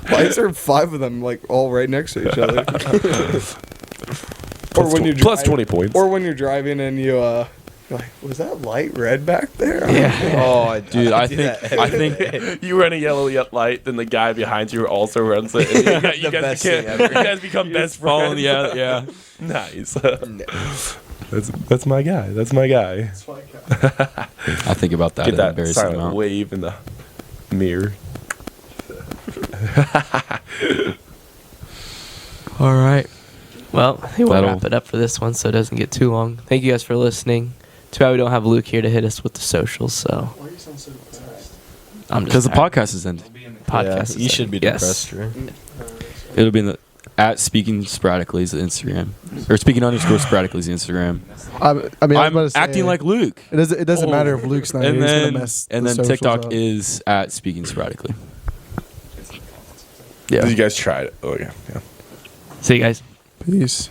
Speaker 6: Why is there 5 of them like all right next to each other? Or when you
Speaker 5: plus
Speaker 6: drive-
Speaker 5: 20 points.
Speaker 6: Or when you're driving and you're like, was that light red back there?
Speaker 8: Yeah.
Speaker 9: Oh,
Speaker 11: Dude, I think
Speaker 5: You run a yellow light, then the guy behind you also runs it. And you
Speaker 9: The
Speaker 5: guys
Speaker 9: best
Speaker 5: became-
Speaker 9: thing ever.
Speaker 5: you guys become best friends.
Speaker 11: yeah.
Speaker 5: Nice. That's my guy. That's my guy.
Speaker 11: I think about that
Speaker 5: Get
Speaker 11: an
Speaker 5: that
Speaker 11: embarrassing
Speaker 5: silent
Speaker 11: amount.
Speaker 5: wave in the mirror.
Speaker 8: All right. Well, I think we'll
Speaker 11: That'll-
Speaker 8: wrap it up for this one so it doesn't get too long. Thank you guys for listening. Too bad we don't have Luke here to hit us with the socials, so
Speaker 4: Why you sound so depressed?
Speaker 8: I'm
Speaker 11: Because
Speaker 8: just
Speaker 11: the podcast is ended.
Speaker 8: podcast.
Speaker 9: you should be depressed, Drew.
Speaker 11: It'll be in the at speaking sporadically is the Instagram, or speaking_sporadically is the Instagram.
Speaker 4: I mean, I was
Speaker 11: I'm
Speaker 4: about to say,
Speaker 11: acting like Luke.
Speaker 4: it doesn't matter if Luke's not here.
Speaker 11: And
Speaker 4: He's gonna
Speaker 11: then
Speaker 4: mess
Speaker 11: and
Speaker 4: the
Speaker 11: then
Speaker 4: socials
Speaker 11: TikTok
Speaker 4: up.
Speaker 11: is at speaking sporadically.
Speaker 5: Did
Speaker 11: Yeah.
Speaker 5: you guys try it? Oh, yeah.
Speaker 8: See you guys.
Speaker 4: Peace.